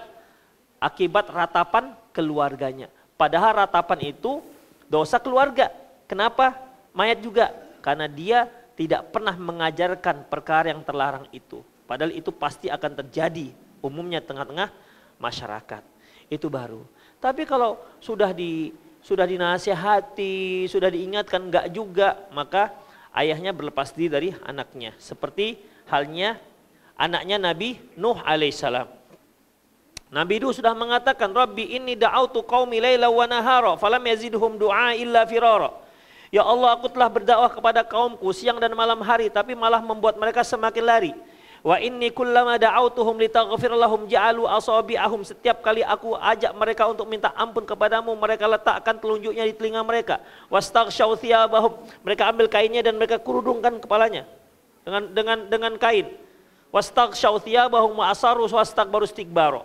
ratapan keluarganya. Padahal ratapan itu dosa keluarga. Kenapa? Mayat juga. Karena dia tidak pernah mengajarkan perkara yang terlarang itu. Padahal itu pasti akan terjadi umumnya tengah-tengah masyarakat. Itu baru. Tapi kalau sudah dinasihati, sudah diingatkan enggak juga, maka ayahnya berlepas diri dari anaknya. Seperti halnya anaknya Nabi Nuh alaihissalam. Nabi Nuh sudah mengatakan, Rabbi inni da'autu qaumi laila wa nahara falam yazidhum du'a illa firara. Ya Allah, aku telah berdakwah kepada kaumku siang dan malam hari, tapi malah membuat mereka semakin lari. Wa inni kullama da'autuhum litaghfir lahum ja'alu asabi'ahum. Setiap kali aku ajak mereka untuk minta ampun kepadamu, mereka letakkan telunjuknya di telinga mereka. Wastaghshaw thiyabahum. Mereka ambil kainnya dan mereka kerudungkan kepalanya dengan kain. Wastaghshaw thiyabahum wa asarru wastakbaru istikbara.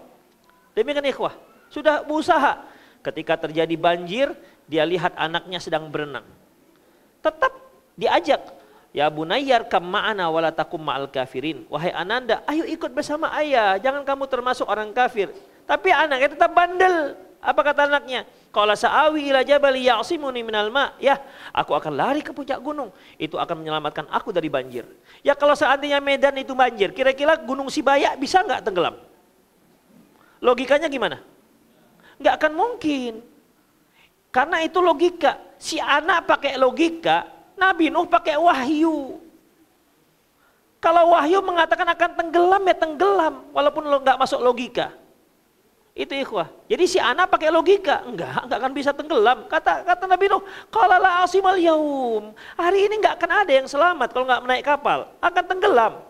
Demikian ikhwah, sudah berusaha. Ketika terjadi banjir, dia lihat anaknya sedang berenang. Tetap diajak, ya bunayyar kam ma'ana wala takum ma'al kafirin. Wahai ananda, ayo ikut bersama ayah, jangan kamu termasuk orang kafir. Tapi anaknya tetap bandel. Apa kata anaknya? Qala sa'awi ila jabali ya'simuni minal ma'. Ya, aku akan lari ke puncak gunung. Itu akan menyelamatkan aku dari banjir. Ya kalau seandainya Medan itu banjir, kira-kira Gunung Sibaya bisa nggak tenggelam? Logikanya gimana? Nggak akan mungkin. Karena itu logika. Si anak pakai logika, Nabi Nuh pakai wahyu. Kalau wahyu mengatakan akan tenggelam, ya tenggelam. Walaupun nggak masuk logika. Itu ikhwah. Jadi si anak pakai logika. Enggak akan bisa tenggelam. Kata Nabi Nuh, qala la asimal yaum. Hari ini nggak akan ada yang selamat kalau nggak menaik kapal. Akan tenggelam.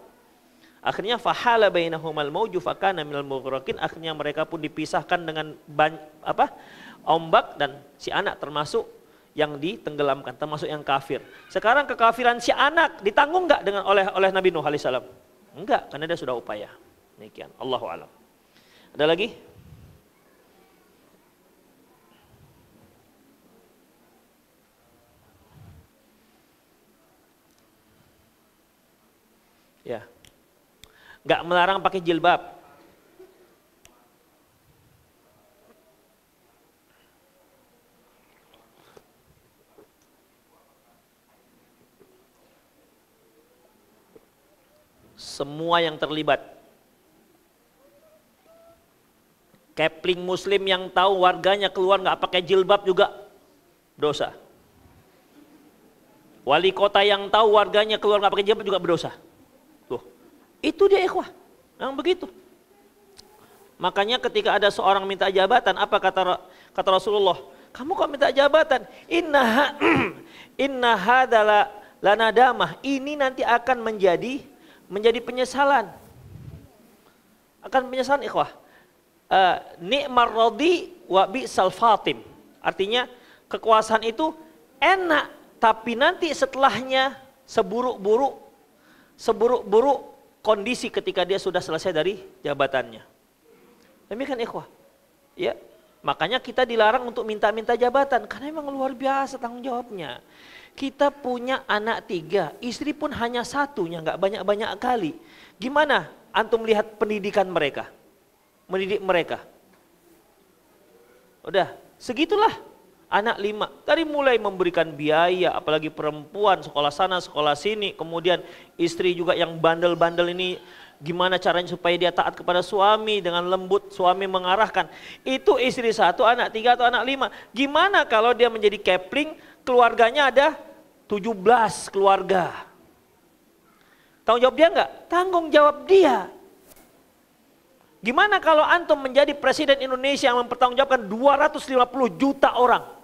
Akhirnya fahala bainahumal mauju fakana minal mughraqin. Akhirnya mereka pun dipisahkan dengan ombak, dan si anak termasuk yang ditenggelamkan, termasuk yang kafir. Sekarang kekafiran si anak ditanggung enggak dengan oleh Nabi Nuh alaihissalam? Enggak, karena dia sudah upaya. Demikian. Allahu a'lam. Ada lagi? Ya. Enggak melarang pakai jilbab. Semua yang terlibat. Kepling muslim yang tahu warganya keluar nggak pakai jilbab juga dosa. Wali kota yang tahu warganya keluar nggak pakai jilbab juga berdosa. Tuh, itu dia ikhwah, yang begitu. Makanya ketika ada seorang minta jabatan, apa kata Rasulullah? Kamu kok minta jabatan? Inna hadala la nadamah. Ini nanti akan menjadi penyesalan. Akan penyesalan ikhwah. Ni'mar radi wa bi'sal fatim. Artinya kekuasaan itu enak, tapi nanti setelahnya seburuk-buruk kondisi ketika dia sudah selesai dari jabatannya. Demikian ikhwah. Ya, makanya kita dilarang untuk minta-minta jabatan karena memang luar biasa tanggung jawabnya. Kita punya anak 3, istri pun hanya 1, nggak banyak-banyak kali. Gimana antum lihat pendidikan mereka? Mendidik mereka. Udah, segitulah. Anak 5, dari mulai memberikan biaya, apalagi perempuan, sekolah sana, sekolah sini. Kemudian istri juga yang bandel-bandel ini, gimana caranya supaya dia taat kepada suami, dengan lembut suami mengarahkan. Itu istri 1, anak 3 atau anak 5. Gimana kalau dia menjadi kepling, keluarganya ada 17 keluarga. Tanggung jawab dia enggak? Tanggung jawab dia. Gimana kalau antum menjadi presiden Indonesia yang mempertanggungjawabkan 250 juta orang?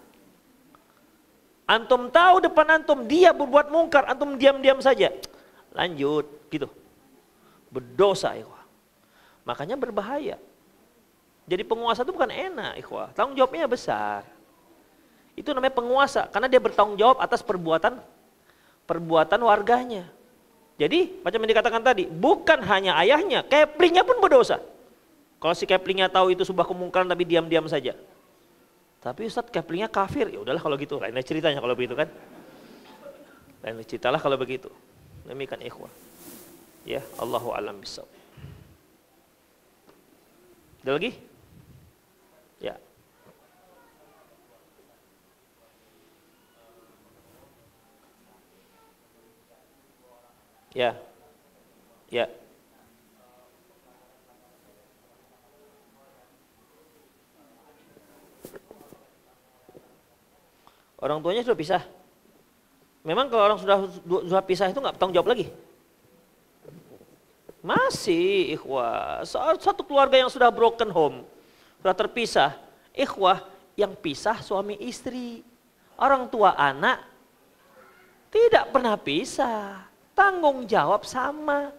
Antum tahu depan antum dia berbuat mungkar, antum diam-diam saja. Lanjut, gitu. Berdosa, ikhwah. Makanya berbahaya. Jadi penguasa itu bukan enak, ikhwah. Tanggung jawabnya besar. Itu namanya penguasa, karena dia bertanggung jawab atas perbuatan warganya. Jadi, macam yang dikatakan tadi, bukan hanya ayahnya, keplingnya pun berdosa. Kalau si keplingnya tahu itu sebuah kemungkaran tapi diam-diam saja. Tapi Ustadz keplingnya kafir, ya udahlah kalau gitu, lain ceritanya kalau begitu kan. Lain ceritalah kalau begitu. Demikian ikhwah. Ya, Allahu a'lam bishawab. Ada lagi? Ya. Ya. Ya. Orang tuanya sudah pisah. Memang kalau orang sudah pisah itu nggak bertanggung jawab lagi. Masih ikhwah. Satu keluarga yang sudah broken home, sudah terpisah. Ikhwah yang pisah suami istri. Orang tua anak tidak pernah pisah. Tanggung jawab sama.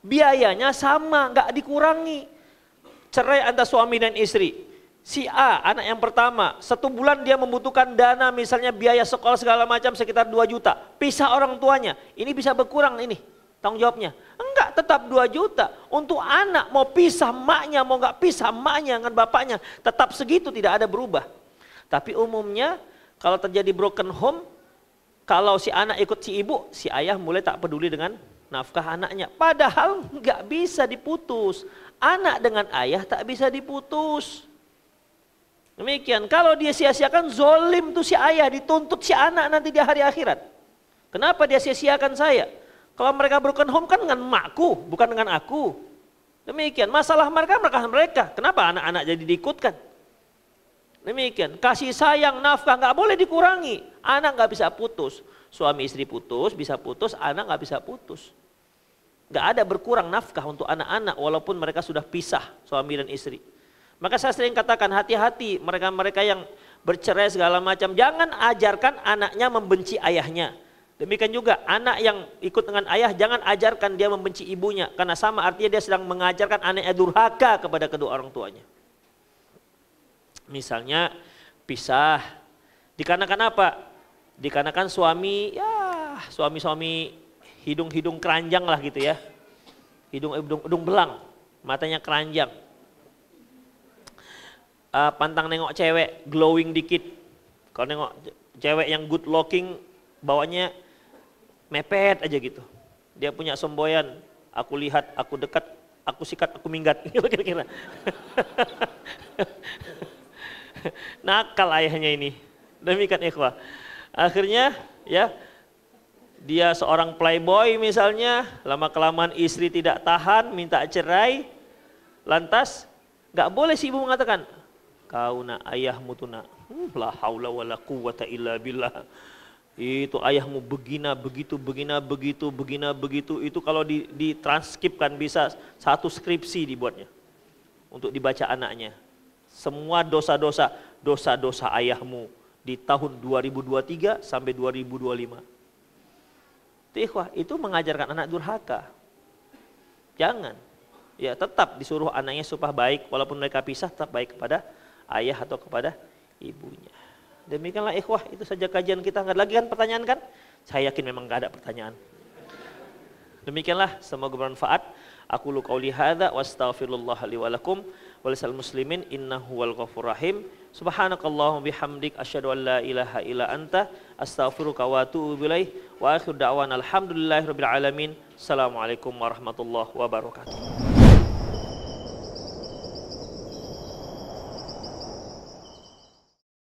Biayanya sama, nggak dikurangi. Cerai antara suami dan istri. Si A, anak yang pertama, 1 bulan dia membutuhkan dana misalnya biaya sekolah segala macam sekitar 2 juta. Pisah orang tuanya, ini bisa berkurang ini tanggung jawabnya. Enggak, tetap 2 juta. Untuk anak mau pisah maknya, mau nggak pisah maknya dengan bapaknya, tetap segitu, tidak ada berubah. Tapi umumnya kalau terjadi broken home, kalau si anak ikut si ibu, si ayah mulai tak peduli dengan nafkah anaknya. Padahal nggak bisa diputus. Anak dengan ayah tak bisa diputus. Demikian, kalau dia sia-siakan zolim tuh si ayah, dituntut si anak nanti di hari akhirat. Kenapa dia sia-siakan saya? Kalau mereka broken home kan dengan makku, bukan dengan aku. Demikian, masalah mereka. Kenapa anak-anak jadi diikutkan? Demikian, kasih sayang, nafkah nggak boleh dikurangi. Anak nggak bisa putus, suami istri putus, bisa putus, anak nggak bisa putus. Nggak ada berkurang nafkah untuk anak-anak walaupun mereka sudah pisah suami dan istri. Maka saya sering katakan hati-hati mereka-mereka yang bercerai segala macam. Jangan ajarkan anaknya membenci ayahnya. Demikian juga anak yang ikut dengan ayah jangan ajarkan dia membenci ibunya. Karena sama artinya dia sedang mengajarkan anaknya durhaka kepada kedua orang tuanya. Misalnya pisah. Dikarenakan apa? Dikarenakan suami hidung keranjang lah gitu ya. Hidung belang, matanya keranjang. Pantang nengok cewek glowing dikit. Kalau nengok cewek yang good looking bawanya mepet aja gitu. Dia punya semboyan, aku lihat, aku dekat, aku sikat, aku minggat, kira-kira. Nakal ayahnya ini. Demikian ikhwah. Akhirnya ya dia seorang playboy misalnya, lama-kelamaan istri tidak tahan, minta cerai. Lantas gak boleh si ibu mengatakan, kau nak ayahmu tu nak, la haula wala quwata illa billah. Itu ayahmu begina begitu. Itu kalau ditranskripkan bisa 1 skripsi dibuatnya untuk dibaca anaknya. Semua dosa-dosa ayahmu di tahun 2023 sampai 2025. Itu ikhwah, itu mengajarkan anak durhaka. Jangan. Ya, tetap disuruh anaknya supaya baik, walaupun mereka pisah tetap baik kepada ayah atau kepada ibunya. Demikianlah ikhwah, itu saja kajian kita. Nggak ada lagi kan pertanyaan kan? Saya yakin memang nggak ada pertanyaan. Demikianlah, semoga bermanfaat. Aku lu qauli hadza wa astaghfirullah li wa lakum wa lisal muslimin innahu wal ghafurur rahim. Subhanakallahumma bihamdik asyhadu an la ilaha illa anta astaghfiruka wa atubu ilaik. Wa akhiru da'wana alhamdulillahirabbil alamin. Assalamualaikum warahmatullahi wabarakatuh.